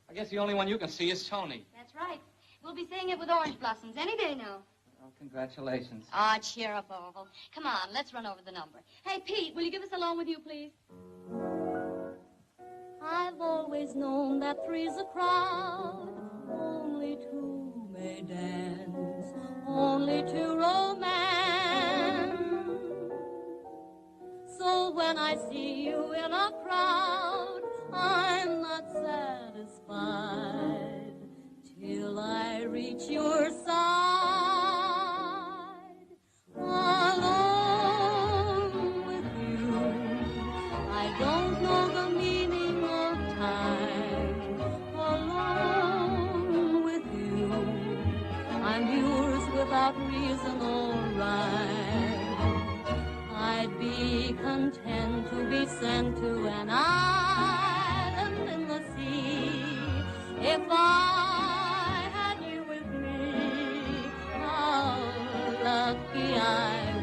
Speaker 11: I guess the only one you can see is Tony.
Speaker 7: That's right. We'll be seeing it with orange blossoms any day now.
Speaker 11: Oh, congratulations.
Speaker 7: Ah, cheer up, Orville. Come on, let's run over the number. Hey, Pete, will you give us a loan with you, please?
Speaker 15: I've always known that three's a crowd, only two may dance, only two romance. So when I see you in a crowd, I'm not satisfied till I reach your side. Alone with you, I don't know the meaning of time. Alone with you, I'm yours without reason or rhyme. I'd be content to be sent to an island in the sea if I had you with me. How lucky I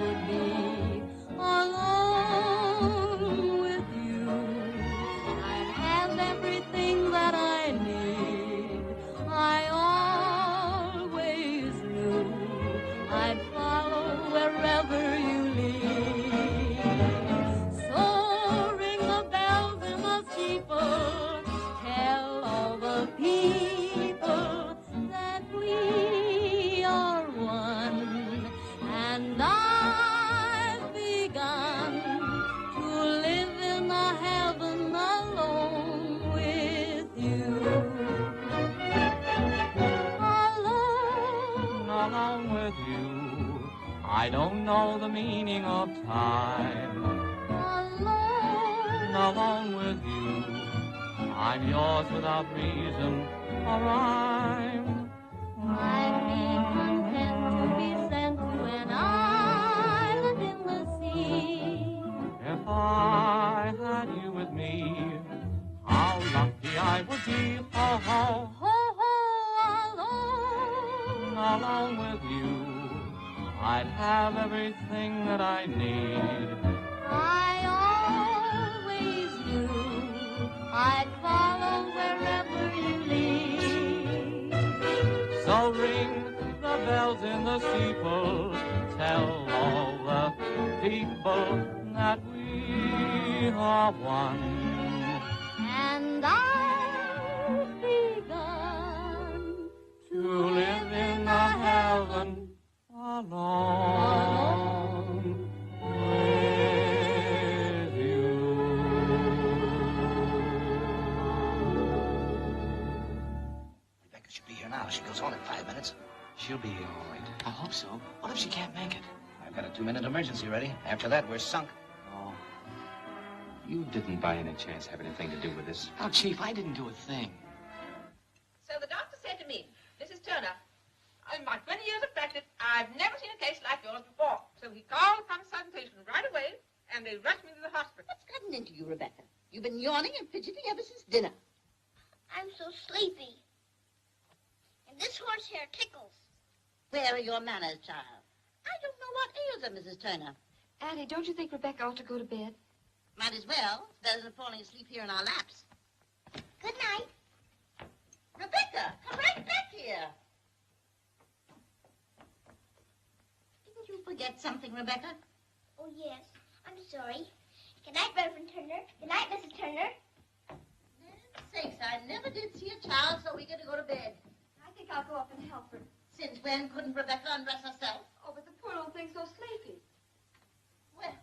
Speaker 15: would be alone with you. I'd have everything that I need. I always knew I'd follow wherever you lead. So ring the bells in the steeple, tell all the people that we are one, and I've begun to live in a heaven alone with you.
Speaker 13: Alone with you, I don't know the meaning of time. Alone with you, I'm yours without reason or rhyme.
Speaker 15: I'd be content to be sent to an island
Speaker 13: with you, I'd have everything that I need.
Speaker 15: I always knew I'd follow wherever you lead.
Speaker 13: So ring the bells in the steeple, tell all the people that we are one.
Speaker 15: And I've begun
Speaker 13: To live in the heaven alone with you.
Speaker 6: Rebecca should be here now. She goes home in 5 minutes.
Speaker 4: She'll be here all right.
Speaker 9: I hope so.
Speaker 6: What if she can't make it? I've got a 2-minute emergency ready. After that, we're sunk.
Speaker 4: Oh. You didn't by any chance have anything to do with this.
Speaker 9: Oh, Chief, I didn't do a thing.
Speaker 16: So the doctor said to me, Mrs. Turner, in my 20 years of practice, I've never seen a case like yours before. So he called a consultation right away, and they rushed me to the hospital.
Speaker 10: What's gotten into you, Rebecca? You've been yawning and fidgeting ever since dinner.
Speaker 2: I'm so sleepy. And this horsehair tickles.
Speaker 10: Where are your manners, child? I don't know what ails her, Mrs. Turner.
Speaker 5: Addie, don't you think Rebecca ought to go to bed?
Speaker 10: Might as well. It's better than falling asleep here in our laps.
Speaker 2: Good night.
Speaker 10: Rebecca, come right back here. Didn't you forget something, Rebecca?
Speaker 2: Oh, yes. I'm sorry. Good night, Reverend Turner. Good night, Mrs. Turner.
Speaker 10: Sakes, I never did see a child so eager to go to bed.
Speaker 5: I think I'll go up and help her.
Speaker 10: Since when couldn't Rebecca undress herself?
Speaker 5: Oh, but the poor little thing's so sleepy.
Speaker 10: Well,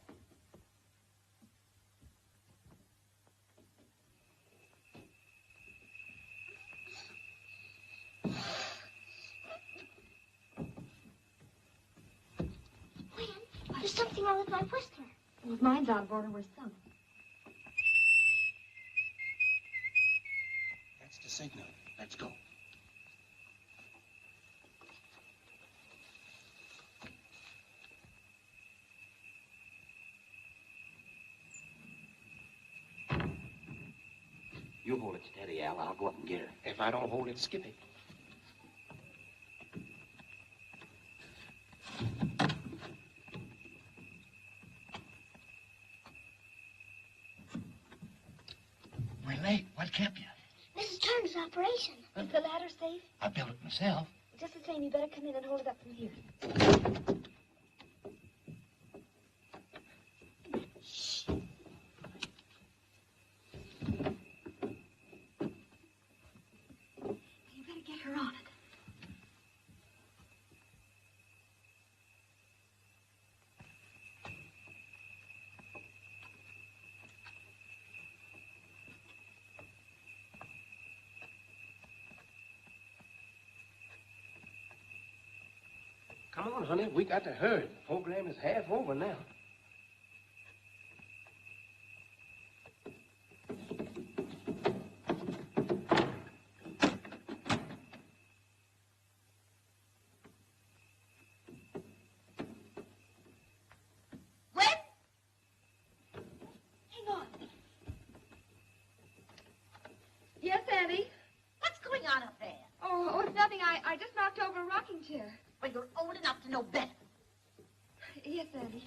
Speaker 2: There's something wrong with my whistler.
Speaker 5: Well, if mine's out of order, we're sunk.
Speaker 3: That's the signal. Let's go.
Speaker 6: You hold it steady, Al. I'll go up and get her.
Speaker 3: If I don't hold it, skip it. We're late. What kept you?
Speaker 2: Mrs. Turner's operation.
Speaker 5: Is the ladder safe?
Speaker 3: I built it myself.
Speaker 5: Just the same, you better come in and hold it up from here. You better get her on it.
Speaker 12: Come on, honey. We got to hurry. The program is half over now.
Speaker 5: Hang on. Yes, Annie?
Speaker 10: what's going on up there?
Speaker 5: Oh, it's nothing. I just knocked over a rocking chair.
Speaker 10: Well, you're old enough to know better.
Speaker 5: Yes, Annie.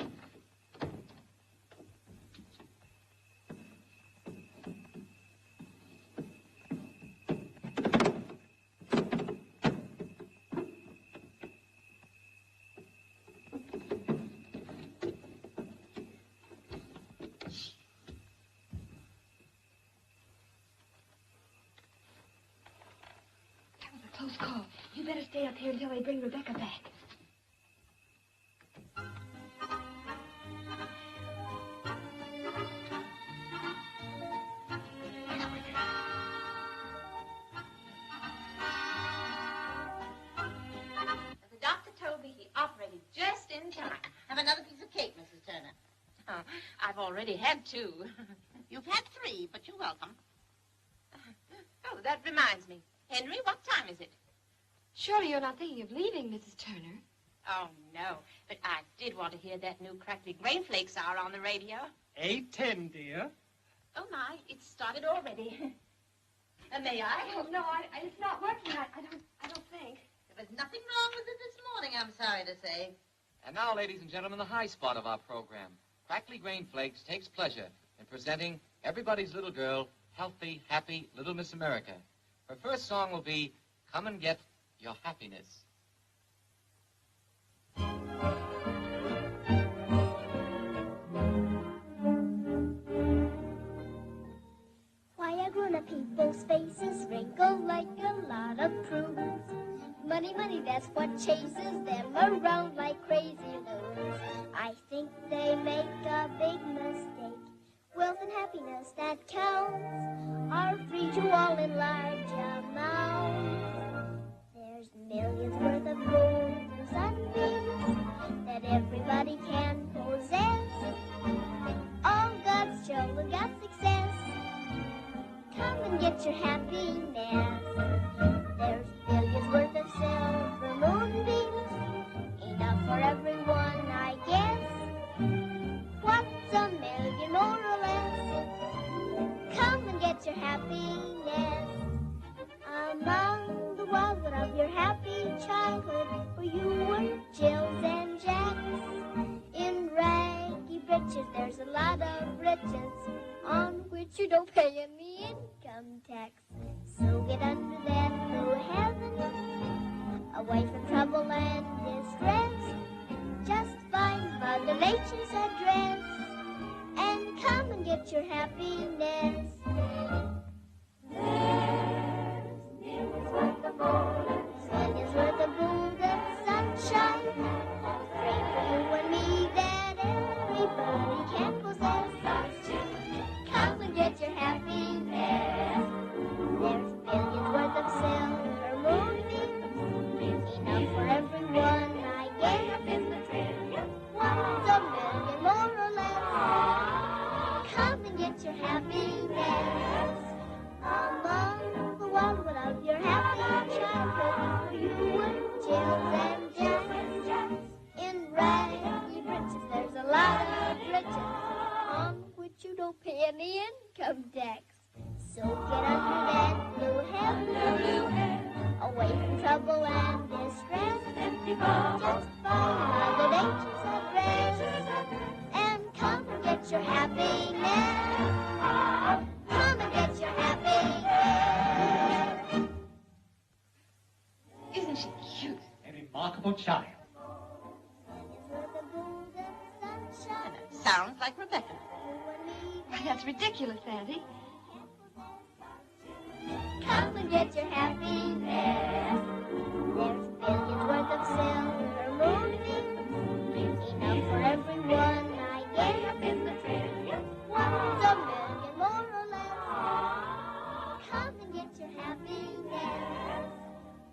Speaker 5: That was a close call. You better stay up here until they bring Rebecca back.
Speaker 16: The doctor told me he operated just in time.
Speaker 10: Have another piece of cake, Mrs. Turner.
Speaker 16: Oh, I've already had 2.
Speaker 10: You've had 3, but you're welcome.
Speaker 16: Oh, that reminds me. Henry, what time is it?
Speaker 5: Surely you're not thinking of leaving, Mrs. Turner.
Speaker 16: Oh, no. But I did want to hear that new crackly grain flakes hour on the radio.
Speaker 12: 8:10, dear.
Speaker 16: Oh, my. It's started already. May I?
Speaker 5: Oh, no, it's not working. I don't think.
Speaker 16: But
Speaker 10: was nothing wrong with it this morning, I'm sorry to say.
Speaker 9: And now, ladies and gentlemen, the high spot of our program. Crackly Grain Flakes takes pleasure in presenting everybody's little girl, healthy, happy Little Miss America. Her first song will be Come and Get Your Happiness.
Speaker 17: Why are grown-up people's faces wrinkled like a lot of prunes? Money, money, that's what chases them around like crazy loons. I think they make a big mistake. Wealth and happiness that counts are free to all in large amounts. There's millions worth of gold and sunbeams that everybody can possess. All God's children got success. Come and get your happiness. There's billions worth of silver moonbeams, enough for everyone, I guess. What's a million more or less? Come and get your happiness. Among the wildwood of your happy childhood, where you were Jills and Jacks. In raggy breeches, there's a lot of riches on which you don't pay any income tax. So get under that blue heaven, away from trouble and distress. Just find Mother Nature's address and come and get your happiness. There's millions worth of gold, millions worth of golden sunshine, free for you and me that everybody can possess. Come and get your happiness. There's billions worth of silver moonbeams, enough for everyone, I guess. What's a million more or less? Come and get your happiness. Among the wildwood of your happy childhood, where you were Jills and Jacks. In raggy breeches, there's a lot of riches on which you don't pay any income tax. So get under that blue heaven, away from trouble and distress. Just find Mother Nature's address and come and get your happiness. Come and get your happiness.
Speaker 5: Isn't she cute?
Speaker 18: A remarkable child.
Speaker 10: Sounds like Rebecca.
Speaker 5: Why, that's ridiculous, Auntie.
Speaker 17: Come and get your happiness. There's billions worth of silver moonbeams, enough for everyone, I guess. What's a million more or less? Come and get your happiness.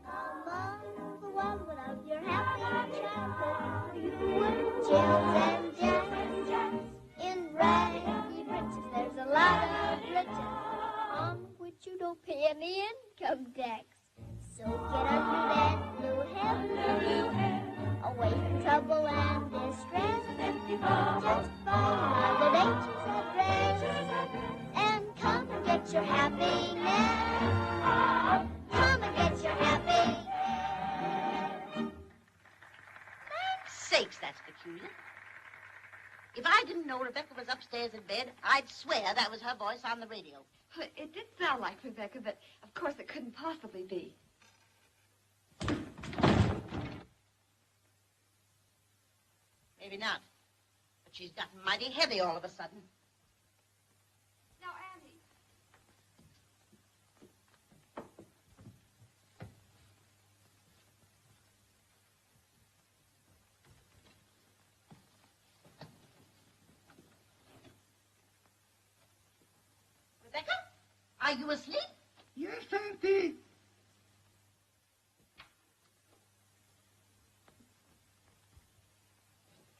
Speaker 17: Among the wildwood of your happy childhood, where you were Jills and Jacks. In raggy breeches, there's a lot of riches on which you don't pay any income tax. So get under that blue heaven, away from trouble and distress. Just find Mother Nature's address and come and get your happiness. Come and get your happiness.
Speaker 10: Sakes, that's peculiar. If I didn't know Rebecca was upstairs in bed, I'd swear that was her voice on the radio.
Speaker 5: Well, it did sound like Rebecca, but of course it couldn't possibly be.
Speaker 10: Maybe not. But she's gotten mighty heavy all of a sudden.
Speaker 5: Now, Auntie.
Speaker 10: Rebecca? Are you asleep?
Speaker 8: Yes, Auntie.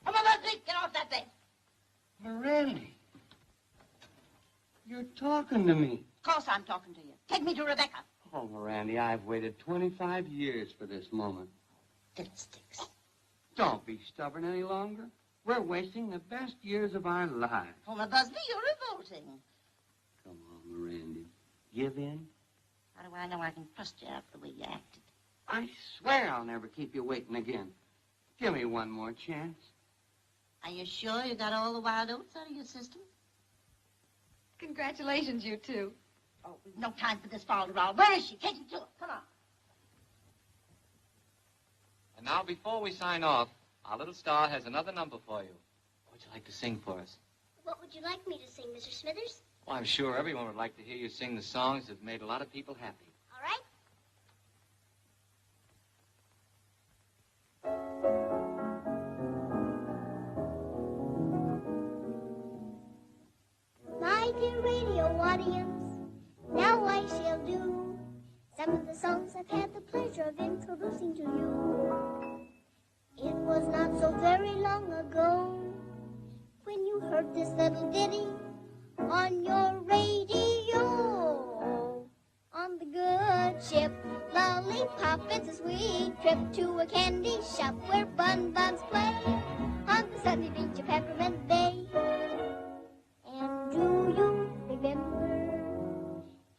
Speaker 10: Come on, Quick, get off that bed.
Speaker 11: Mirandy, you're talking to me.
Speaker 10: Of course I'm talking to you. Take me to Rebecca.
Speaker 11: Oh, Mirandy, I've waited 25 years for this moment.
Speaker 10: Fiddlesticks.
Speaker 11: Don't be stubborn any longer. We're wasting the best years of our lives.
Speaker 10: Homer Busby, you're revolting.
Speaker 11: Come on, Mirandy. Give in.
Speaker 10: How do I know I can trust you after the way you acted?
Speaker 11: I swear I'll never keep you waiting again. Give me one more chance.
Speaker 10: Are you sure you got all the wild oats out of your system?
Speaker 5: Congratulations, you two.
Speaker 10: Oh, no time for this fall-around. Where is she? Take me to her. Come on.
Speaker 9: And now, before we sign off, our little star has another number for you. What would you like to sing for us?
Speaker 17: What would you like me to sing, Mr. Smithers?
Speaker 9: Well, I'm sure everyone would like to hear you sing the songs that made a lot of people happy.
Speaker 17: All right. My dear radio audience, now I shall do some of the songs I've had the pleasure of introducing to you. It was not so very long ago when you heard this little ditty on your radio. On the good ship Lollipop, it's a sweet trip to a candy shop where bun-buns play on the sunny beach of Peppermint Bay. And do you remember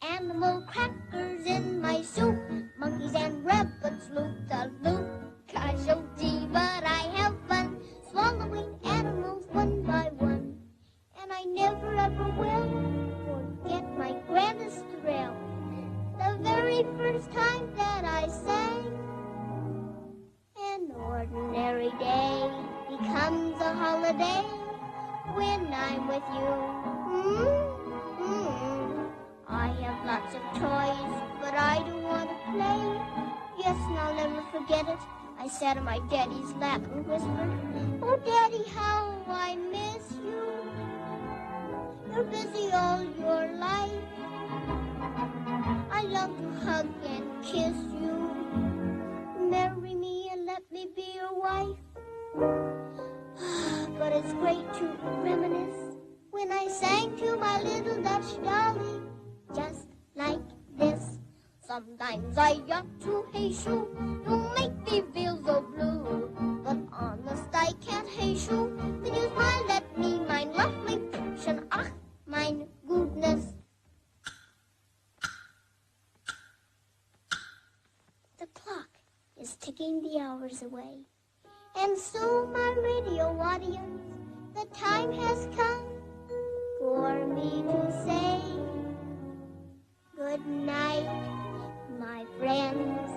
Speaker 17: animal crackers in my soup? Monkeys and rabbits loop-the-loop. Gosh, oh gee, but I have fun swallowing animals one by one. And I never ever will forget my grandest thrill. The very first time that I sang, an ordinary day becomes a holiday when I'm with you. I have lots of toys, but I don't want to play. Yes, and I'll never forget it. I sat on my daddy's lap and whispered, "Oh, Daddy, how I miss you. You're busy all your life. I love to hug and kiss you. Marry me and let me be your wife." But it's great to reminisce when I sang to my little Dutch dolly, just like this. Sometimes I ought to hate you, don't make me feel so blue. But honest, I can't hate you, then you smile at me, mein lovely Püppchen, ach, mein goodness. The clock is ticking the hours away. And so, my radio audience, the time has come for me to say good night, my friends.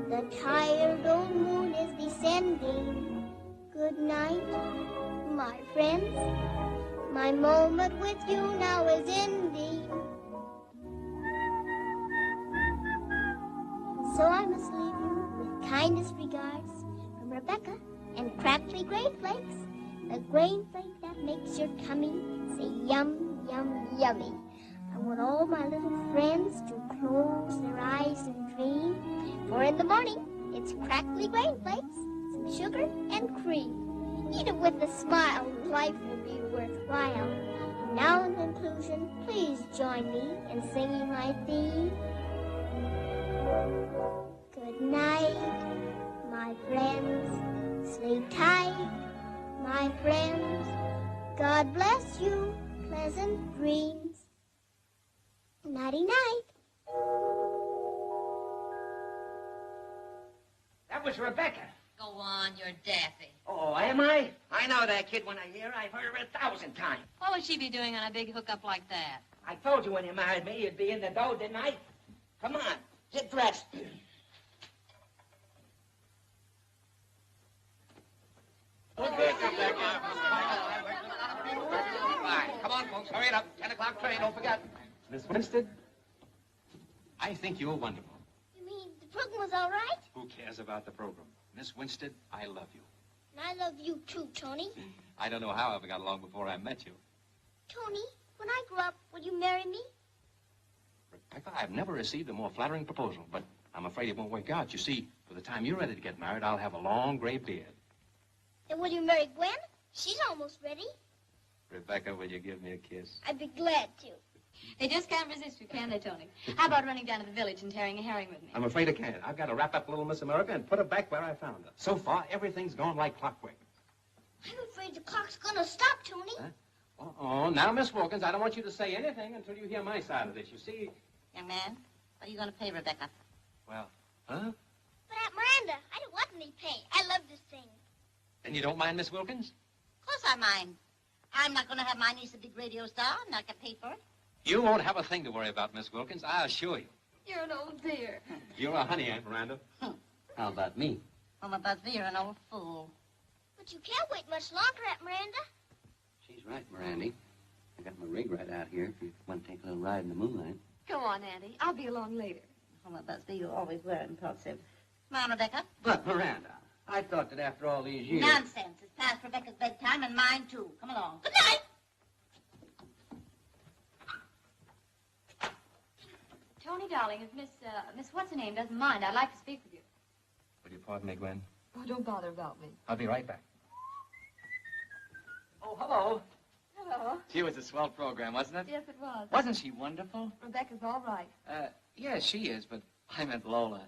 Speaker 17: The tired old moon is descending. Good night, my friends. My moment with you now is ending. So I must leave you with kindest regards from Rebecca and Crackly Grain Flakes, the grain flake that makes your tummy say yum, yum, yummy. I want all my little friends to close their eyes and dream, for in the morning it's Crackly Grain Flakes, some sugar and cream. Eat it with a smile, and life will be worthwhile. And now in conclusion, please join me in singing my theme. Good night, my friends. Sleep tight, my friends. God bless you. Pleasant dreams. Nighty-night.
Speaker 6: That was Rebecca.
Speaker 7: Go on, you're daffy.
Speaker 6: Oh, am I? I know that kid when I hear her. I've heard her 1,000 times.
Speaker 7: What would she be doing on a big hookup like that?
Speaker 6: I told you when you married me you'd be in the dough, didn't I? Come on, get dressed.
Speaker 9: Come on, folks, hurry it up. 10 o'clock train, don't forget.
Speaker 14: Miss Winstead, I think you're wonderful.
Speaker 17: You mean the program was all right?
Speaker 14: Who cares about the program? Miss Winstead, I love you.
Speaker 17: And I love you too, Tony.
Speaker 14: I don't know how I ever got along before I met you.
Speaker 17: Tony, when I grow up, will you marry me?
Speaker 14: Rebecca, I've never received a more flattering proposal, but I'm afraid it won't work out. You see, by the time you're ready to get married, I'll have a long gray beard.
Speaker 17: And will you marry Gwen? She's almost ready.
Speaker 14: Rebecca, will you give me a kiss?
Speaker 17: I'd be glad to.
Speaker 5: They just can't resist you, can they, Tony? How about running down to the village and tearing a herring with me?
Speaker 14: I'm afraid I can't. I've got to wrap up little Miss America and put her back where I found her. So far, everything's gone like clockwork.
Speaker 17: I'm afraid the clock's gonna stop, Tony.
Speaker 14: Huh? Oh, now, Miss Wilkins, I don't want you to say anything until you hear my side of this. You see...
Speaker 10: Young man, what are you going to pay Rebecca?
Speaker 14: Well, huh?
Speaker 17: But
Speaker 14: you don't mind Miss Wilkins?
Speaker 10: Of course I mind. I'm not going to have my niece a big radio star and not get paid for it.
Speaker 14: You won't have a thing to worry about, Miss Wilkins, I assure you.
Speaker 5: You're an old dear.
Speaker 14: You're a honey, Aunt Miranda.
Speaker 11: How about me?
Speaker 10: Oh, my Buzz, you're an old fool.
Speaker 17: But you can't wait much longer, Aunt Miranda.
Speaker 11: She's right, Mirandy. I got my rig right out here if you want to take a little ride in the moonlight.
Speaker 5: Come on, Auntie. I'll be along later.
Speaker 10: Oh, my Buzz, you always were impulsive. Come on, Rebecca.
Speaker 11: But, Miranda, I thought that after all these years...
Speaker 10: Nonsense. It's past Rebecca's bedtime and mine, too. Come along. Good night.
Speaker 7: Tony, darling, if Miss What's-her-name doesn't mind, I'd like to speak with you.
Speaker 14: Will you pardon me, Gwen?
Speaker 5: Oh, don't bother about me.
Speaker 14: I'll be right back.
Speaker 9: Oh, hello.
Speaker 5: Hello.
Speaker 9: Gee, it was a swell program, wasn't it?
Speaker 5: Yes, it was.
Speaker 9: Wasn't she wonderful?
Speaker 5: Rebecca's all right.
Speaker 9: Yeah, she is, but I meant Lola.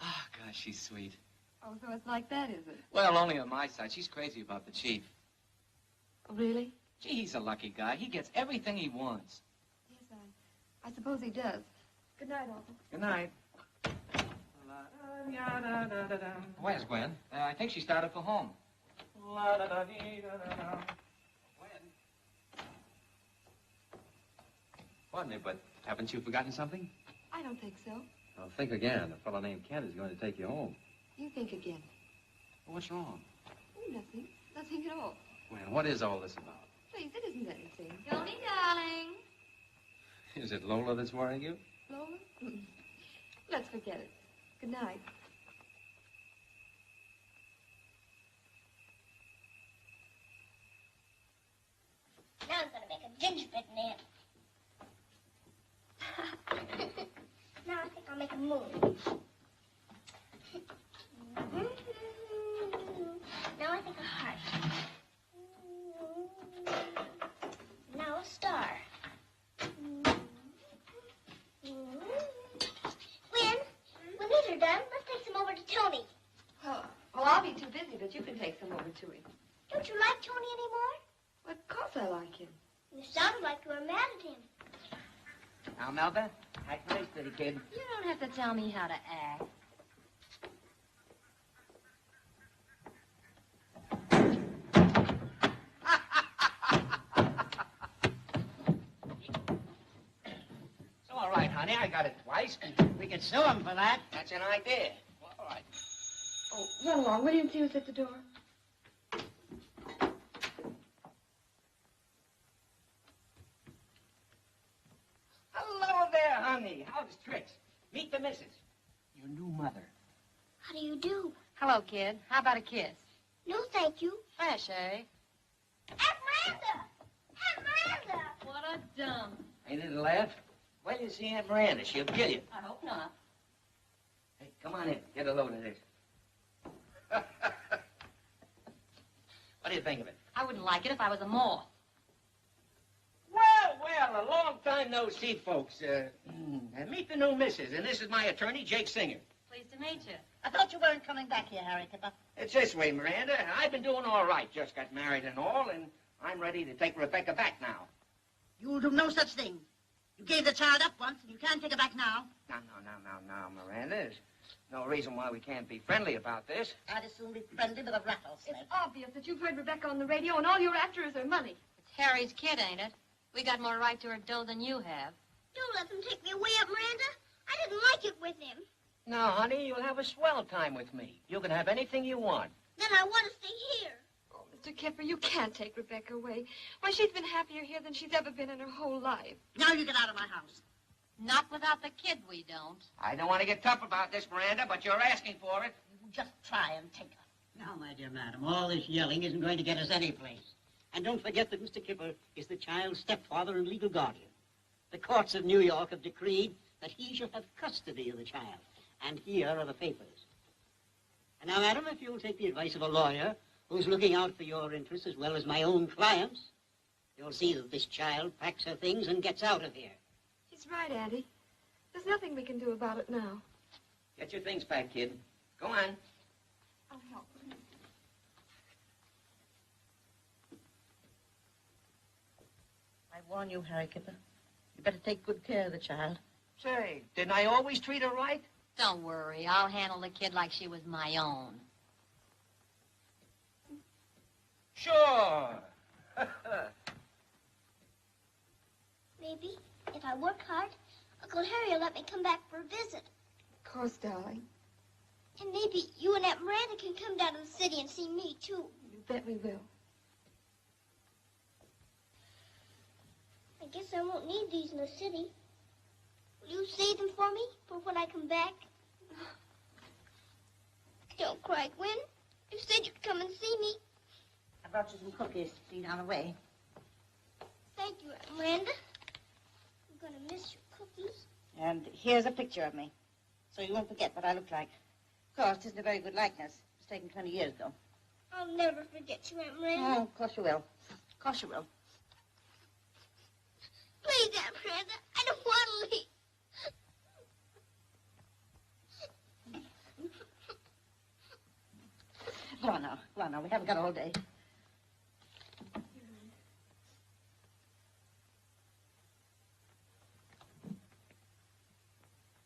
Speaker 9: Oh, gosh, she's sweet.
Speaker 5: Oh, so it's like that, is it?
Speaker 9: Well, only on my side. She's crazy about the chief.
Speaker 5: Oh, really?
Speaker 9: Gee, he's a lucky guy. He gets everything he wants.
Speaker 5: Yes, I suppose he does. Good night, Uncle.
Speaker 9: Good night.
Speaker 14: Where's Gwen?
Speaker 9: I think she started for home.
Speaker 14: Pardon me, but haven't you forgotten something?
Speaker 5: I don't think so.
Speaker 14: Well, think again. A fellow named Kent is going to take you home.
Speaker 5: You think again.
Speaker 14: What's wrong?
Speaker 5: Oh, nothing. Nothing at all.
Speaker 14: Gwen, what is all this about?
Speaker 5: Please, it isn't anything.
Speaker 7: Tony, darling.
Speaker 14: Is it Lola that's worrying you?
Speaker 5: Lola? Let's forget it. Good night.
Speaker 17: Now I'm going to make a gingerbread man. Now I think I'll make a moon. Now I think a heart. Now a star. When these are done, let's take some over to Tony.
Speaker 5: Well, I'll be too busy, but you can take some over to him.
Speaker 17: Don't you like Tony anymore?
Speaker 5: Well, of course I like him.
Speaker 17: You sounded like you were mad at him.
Speaker 6: Now, Melba, act nice, pretty kid.
Speaker 7: You don't have to tell me how to act.
Speaker 6: So, all right, honey, I got it twice.
Speaker 8: We could sue him for that.
Speaker 6: That's an idea. Well, all right.
Speaker 5: Oh, run along, will you, and see who's at the door?
Speaker 6: Hello there, honey. How's tricks? Meet the missus. Your new mother.
Speaker 17: How do you do?
Speaker 7: Hello, kid. How about a kiss?
Speaker 17: No, thank you.
Speaker 7: Fresh, eh?
Speaker 17: Aunt Miranda! Aunt Miranda!
Speaker 7: What a dump.
Speaker 6: Ain't it a laugh? Well, you see Aunt Miranda. She'll kill you.
Speaker 7: I hope not.
Speaker 6: Hey, come on in. Get a load of this. What do you think of it?
Speaker 7: I wouldn't like it if I was a moth.
Speaker 6: Well, a long time no see, folks. Meet the new missus, and this is my attorney, Jake Singer.
Speaker 7: Pleased to meet you.
Speaker 10: I thought you weren't coming back here, Harry Kipper.
Speaker 6: It's this way, Miranda. I've been doing all right. Just got married and all, and I'm ready to take Rebecca back now.
Speaker 10: You'll do no such thing. You gave the child up once, and you can't take her back now.
Speaker 6: No, Miranda. There's no reason why we can't be friendly about this.
Speaker 10: I'd as soon be friendly with a rattlesnake.
Speaker 5: It's obvious that you've heard Rebecca on the radio, and all you're after is her money.
Speaker 7: It's Harry's kid, ain't it? We got more right to her dough than you have.
Speaker 17: Don't let them take me away, Aunt Miranda. I didn't like it with him.
Speaker 6: No, honey, you'll have a swell time with me. You can have anything you want.
Speaker 17: Then I want to stay here.
Speaker 5: Oh, Mr. Kipper, you can't take Rebecca away. Why, she's been happier here than she's ever been in her whole life.
Speaker 10: Now you get out of my house.
Speaker 7: Not without the kid, we don't.
Speaker 6: I don't want to get tough about this, Miranda, but you're asking for it.
Speaker 10: You just try and take her.
Speaker 8: Now, my dear madam, all this yelling isn't going to get us any place. And don't forget that Mr. Kipper is the child's stepfather and legal guardian. The courts of New York have decreed that he shall have custody of the child. And here are the papers. And now, madam, if you'll take the advice of a lawyer who's looking out for your interests as well as my own clients, you'll see that this child packs her things and gets out of here.
Speaker 5: She's right, Auntie. There's nothing we can do about it now.
Speaker 6: Get your things packed, kid. Go on.
Speaker 5: I'll help.
Speaker 10: I warn you, Harry Kipper. You better take good care of the child.
Speaker 6: Say, didn't I always treat her right?
Speaker 7: Don't worry. I'll handle the kid like she was my own.
Speaker 9: Sure.
Speaker 17: Maybe, if I work hard, Uncle Harry will let me come back for a visit.
Speaker 5: Of course, darling.
Speaker 17: And maybe you and Aunt Miranda can come down to the city and see me, too.
Speaker 5: You bet we will.
Speaker 17: I guess I won't need these in the city. Will you save them for me for when I come back? Don't cry, Gwen. You said you'd come and see me.
Speaker 10: I brought you some cookies to feed on the way.
Speaker 17: Thank you, Aunt Miranda. I'm going to miss your cookies.
Speaker 10: And here's a picture of me, so you won't forget what I look like. Of course, it isn't a very good likeness. It was taken 20 years ago.
Speaker 17: I'll never forget you, Aunt Miranda.
Speaker 10: Oh, of course you will. Of course you will.
Speaker 17: Please, Aunt Miranda, I don't want to leave.
Speaker 10: Go on now. Go on now. We haven't got all day.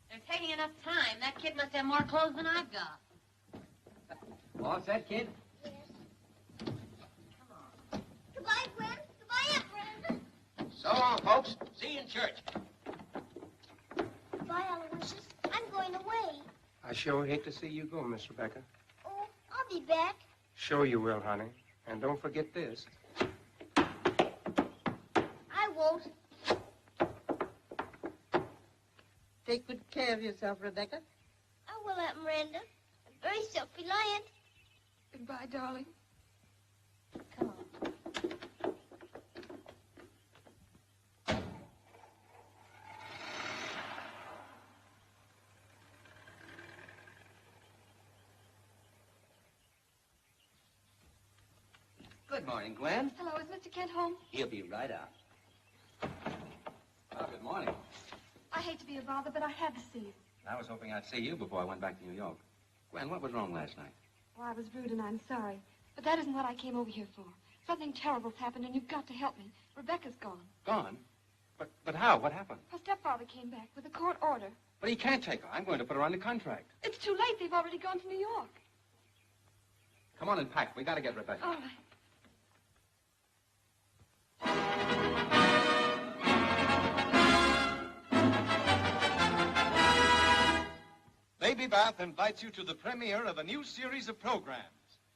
Speaker 7: They're taking enough time. That kid must have more clothes than I've got.
Speaker 11: All set, kid?
Speaker 17: Yes. Goodbye, Gwen. Goodbye, Aunt Miranda.
Speaker 6: So long, folks. See you in church.
Speaker 17: Goodbye, Aloysius. I'm going away.
Speaker 12: I sure hate to see you go, Miss Rebecca.
Speaker 17: Oh, I'll be back.
Speaker 12: Sure you will, honey. And don't forget this.
Speaker 17: I won't.
Speaker 10: Take good care of yourself, Rebecca.
Speaker 17: I will, Aunt Miranda. I'm very self-reliant.
Speaker 5: Goodbye, darling.
Speaker 10: Come on.
Speaker 11: Good morning, Gwen.
Speaker 5: Hello, is Mr. Kent home?
Speaker 11: He'll be right out. Oh, good morning.
Speaker 5: I hate to be a bother, but I had to see you.
Speaker 14: I was hoping I'd see you before I went back to New York. Gwen, what was wrong last night?
Speaker 5: Well, I was rude and I'm sorry. But that isn't what I came over here for. Something terrible's happened and you've got to help me. Rebecca's gone.
Speaker 14: Gone? But how? What happened?
Speaker 5: Her stepfather came back with a court order.
Speaker 14: But he can't take her. I'm going to put her on the contract.
Speaker 5: It's too late. They've already gone to New York.
Speaker 14: Come on and pack. We got to get Rebecca.
Speaker 5: All right.
Speaker 18: Baby Bath invites you to the premiere of a new series of programs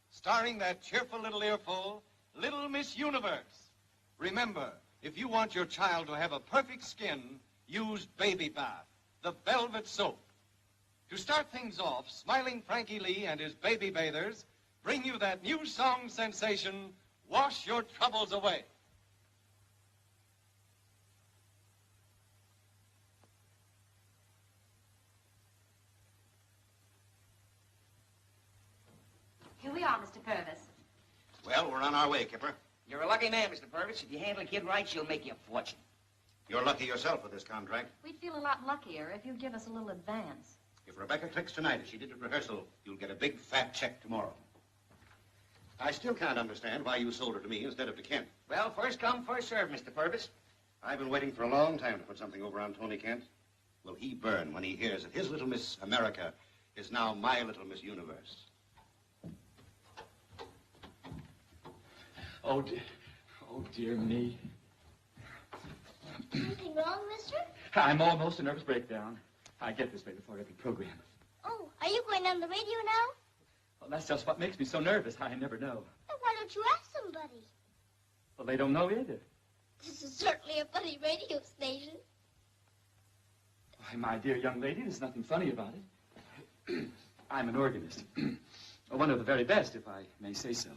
Speaker 18: starring that cheerful little earful, Little Miss Universe. Remember, if you want your child to have a perfect skin, use Baby Bath, the velvet soap. To start things off, smiling Frankie Lee and his baby bathers bring you that new song sensation, Wash Your Troubles Away.
Speaker 7: Here we are, Mr. Purvis.
Speaker 6: Well, we're on our way, Kipper. You're a lucky man, Mr. Purvis. If you handle a kid right, she'll make you a fortune. You're lucky yourself with this contract.
Speaker 7: We'd feel a lot luckier if you'd give us a little advance.
Speaker 6: If Rebecca clicks tonight, as she did at rehearsal, you'll get a big, fat check tomorrow. I still can't understand why you sold her to me instead of to Kent. Well, first come, first served, Mr. Purvis. I've been waiting for a long time to put something over on Tony Kent. Will he burn when he hears that his little Miss America is now my little Miss Universe?
Speaker 19: Oh, dear me.
Speaker 17: Anything wrong, mister?
Speaker 19: I'm almost a nervous breakdown. I get this way before every program.
Speaker 17: Oh, are you going on the radio now?
Speaker 19: Well, that's just what makes me so nervous. I never know.
Speaker 17: Then why don't you ask somebody?
Speaker 19: Well, they don't know either.
Speaker 17: This is certainly a funny radio station.
Speaker 19: Why, my dear young lady, there's nothing funny about it. I'm an organist. One of the very best, if I may say so.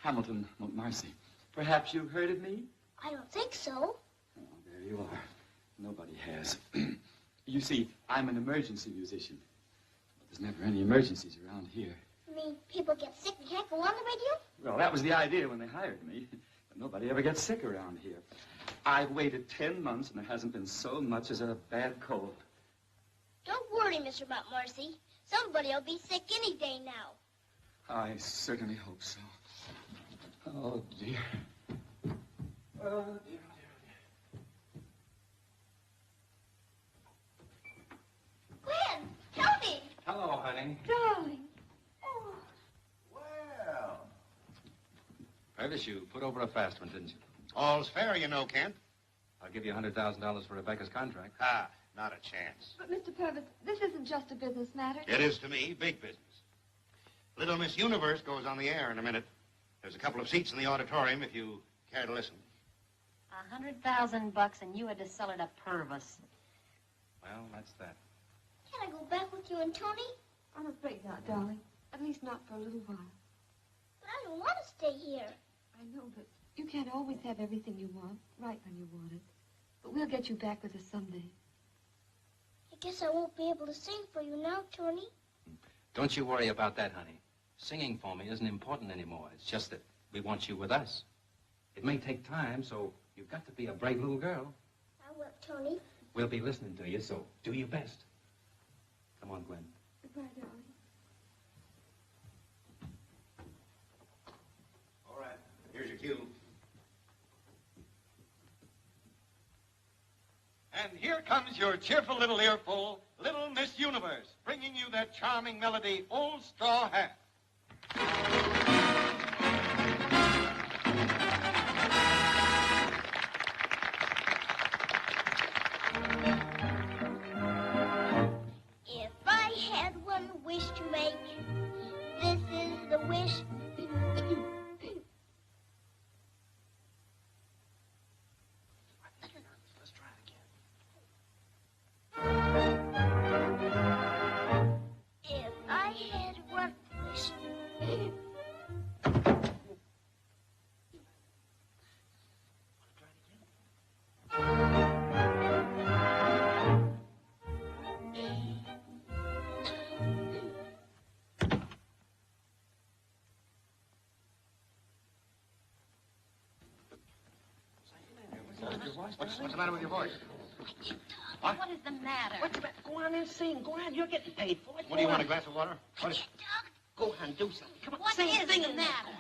Speaker 19: Hamilton, Montmorency. Perhaps you've heard of me?
Speaker 17: I don't think so.
Speaker 19: Oh, there you are. Nobody has. You see, I'm an emergency musician. But there's never any emergencies around here.
Speaker 17: You mean people get sick and can't go on the radio?
Speaker 19: Well, that was the idea when they hired me. But nobody ever gets sick around here. I've waited 10 months, and there hasn't been so much as a bad cold.
Speaker 17: Don't worry, Mr. Montmorency. Somebody will be sick any day now.
Speaker 19: I certainly hope so. Oh, dear. Oh, dear.
Speaker 17: Gwen! Tony!
Speaker 14: Hello, honey.
Speaker 5: Darling.
Speaker 17: Oh.
Speaker 6: Well.
Speaker 14: Purvis, you put over a fast one, didn't you?
Speaker 3: All's fair, you know, Kent.
Speaker 14: I'll give you $100,000 for Rebecca's contract.
Speaker 3: Ah, not a chance.
Speaker 5: But, Mr. Purvis, this isn't just a business matter.
Speaker 3: It is to me, big business. Little Miss Universe goes on the air in a minute. There's a couple of seats in the auditorium if you care to listen.
Speaker 7: $100,000 and you had to sell it to Purvis.
Speaker 14: Well, that's that.
Speaker 17: Can I go back with you and Tony?
Speaker 5: I'm afraid not, darling. At least not for a little while.
Speaker 17: But I don't want to stay here.
Speaker 5: I know, but you can't always have everything you want right when you want it. But we'll get you back with us someday.
Speaker 17: I guess I won't be able to sing for you now, Tony.
Speaker 14: Don't you worry about that, honey. Singing for me isn't important anymore. It's just that we want you with us. It may take time, so you've got to be a brave little girl.
Speaker 17: I will, Tony.
Speaker 14: We'll be listening to you, so do your best. Come on, Gwen.
Speaker 5: Goodbye, darling.
Speaker 3: All right, here's your cue. And here comes your cheerful little earful, Little Miss Universe, bringing you that charming melody, Old Straw Hat.
Speaker 17: If I had one wish to make, this is the wish.
Speaker 3: Let's try it again.
Speaker 17: If I had one wish.
Speaker 3: What's the matter with your voice?
Speaker 7: What is the matter?
Speaker 6: What's the matter? Go on and sing. Go on. You're getting paid for it.
Speaker 3: What do you want, a glass of water? What is...
Speaker 6: Go on, do something. Come on,
Speaker 7: What
Speaker 6: sing,
Speaker 7: is
Speaker 6: sing
Speaker 7: the
Speaker 6: in there.
Speaker 7: matter?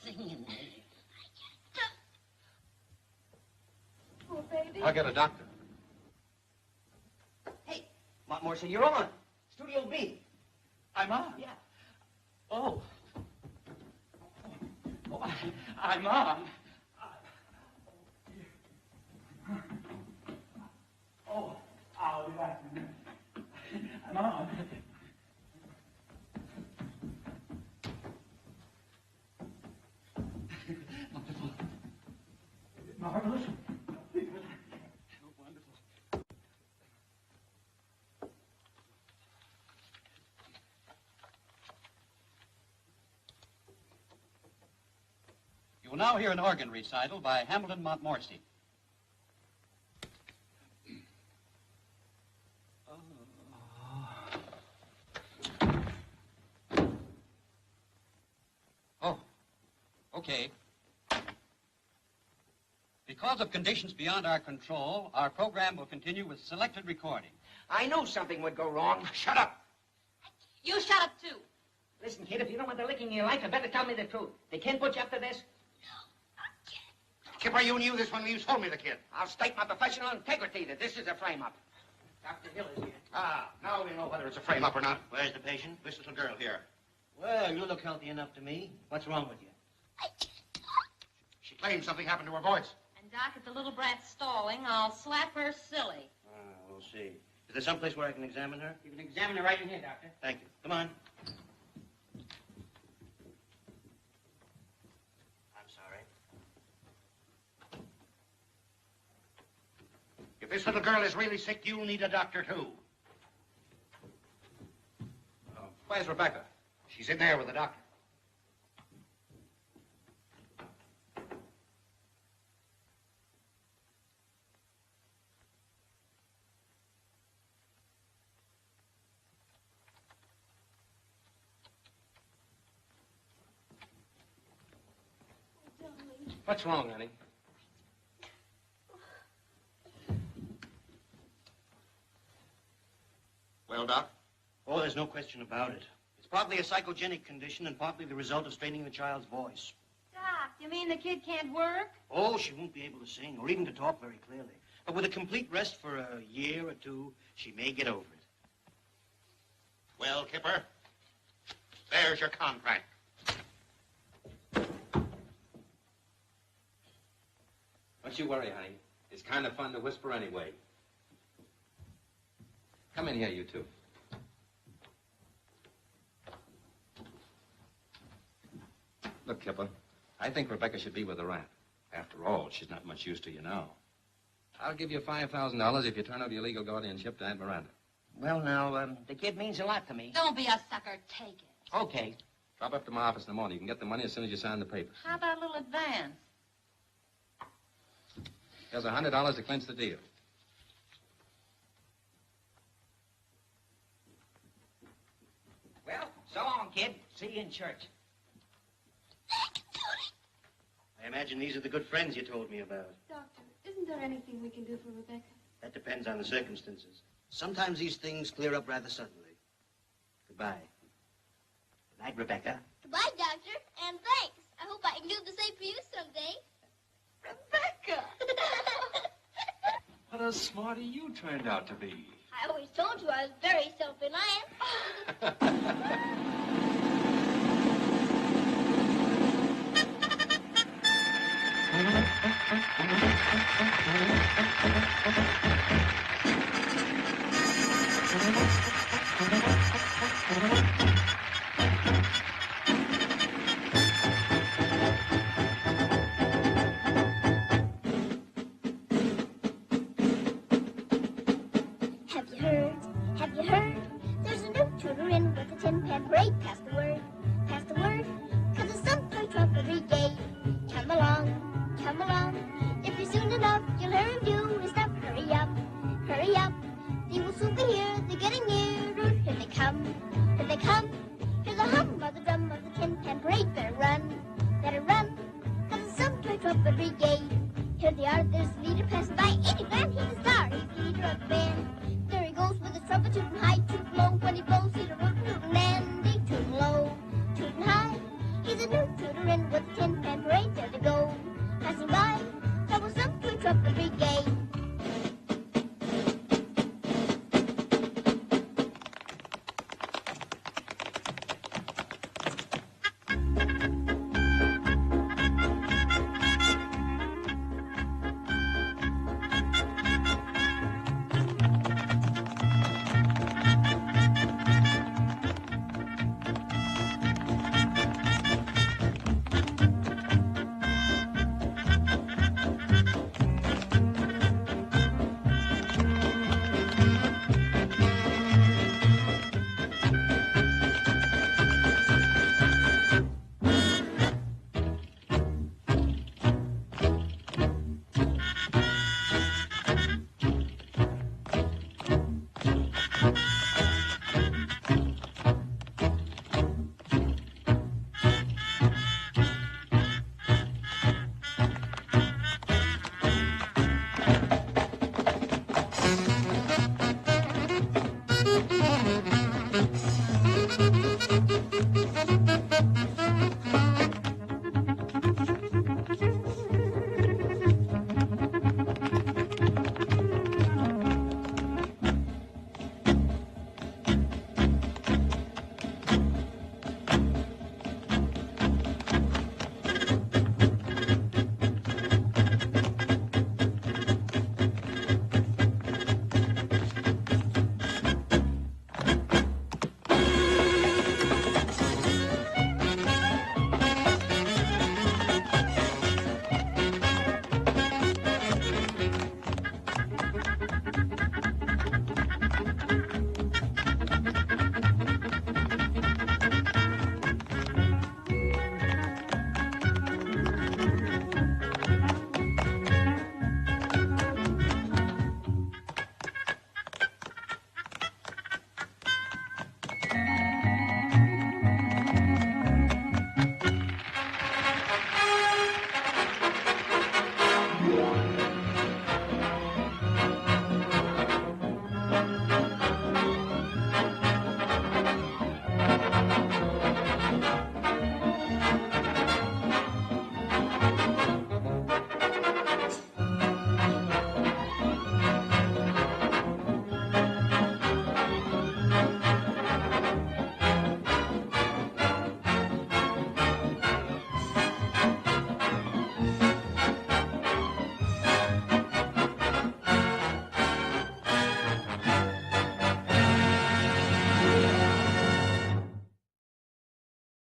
Speaker 6: Sing in there.
Speaker 5: Poor baby.
Speaker 14: I'll get a doctor.
Speaker 6: Hey, Montmorency, you're on. Studio B.
Speaker 19: I'm on?
Speaker 6: Yeah.
Speaker 19: Oh, I'm on. Oh, I'll be back in a minute. I'm on. Wonderful. Marvelous. Wonderful.
Speaker 20: You will now hear an organ recital by Hamilton Montmorency. Oh, okay. Because of conditions beyond our control, our program will continue with selected recording.
Speaker 6: I knew something would go wrong. Shut up.
Speaker 7: You shut up, too.
Speaker 6: Listen, kid, if you don't want the licking in your life, you better tell me the truth. They can't put you up to this?
Speaker 3: Kipper, you knew this when you sold me the kid.
Speaker 6: I'll state my professional integrity that this is a frame-up. Dr. Hill is here.
Speaker 3: Ah, now we know whether it's a frame-up or not. Where's the patient? This little girl here.
Speaker 8: Well, you look healthy enough to me. What's wrong with you?
Speaker 3: She claims something happened to her voice.
Speaker 7: And, Doc, if the little brat's stalling, I'll slap her silly.
Speaker 8: We'll see. Is there someplace where I can examine her?
Speaker 6: You can examine her right in here, Doctor.
Speaker 8: Thank you. Come on. I'm sorry.
Speaker 3: If this little girl is really sick, you'll need a doctor, too.
Speaker 14: Where's Rebecca?
Speaker 3: She's in there with the doctor.
Speaker 14: What's wrong, honey?
Speaker 3: Well, Doc?
Speaker 8: Oh, there's no question about it. It's partly a psychogenic condition and partly the result of straining the child's voice.
Speaker 7: Doc, you mean the kid can't work?
Speaker 8: Oh, she won't be able to sing or even to talk very clearly. But with a complete rest for a year or two, she may get over it.
Speaker 3: Well, Kipper, there's your contract.
Speaker 14: you worry, honey. It's kind of fun to whisper anyway. Come in here, you two. Look, Kipper, I think Rebecca should be with the rat. After all, she's not much use to you now. I'll give you $5,000 if you turn over your legal guardianship to Aunt Miranda.
Speaker 6: Well, now, the kid means a lot to me.
Speaker 7: Don't be a sucker. Take it.
Speaker 6: Okay.
Speaker 14: Drop up to my office in the morning. You can get the money as soon as you sign the papers.
Speaker 7: How about a little advance?
Speaker 14: There's $100 to clinch the deal.
Speaker 6: Well, so long, kid. See you in church.
Speaker 8: I imagine these are the good friends you told me about.
Speaker 5: Doctor, isn't there anything we can do for Rebecca?
Speaker 8: That depends on the circumstances. Sometimes these things clear up rather suddenly. Goodbye. Good night, Rebecca.
Speaker 17: Goodbye, Doctor, and thanks. I hope I can do the same for you someday. Rebecca!
Speaker 19: What a smarty you turned out to be.
Speaker 17: I always told you I was very Have you heard? There's a new tutor in with a tin pen. Great, pass the word.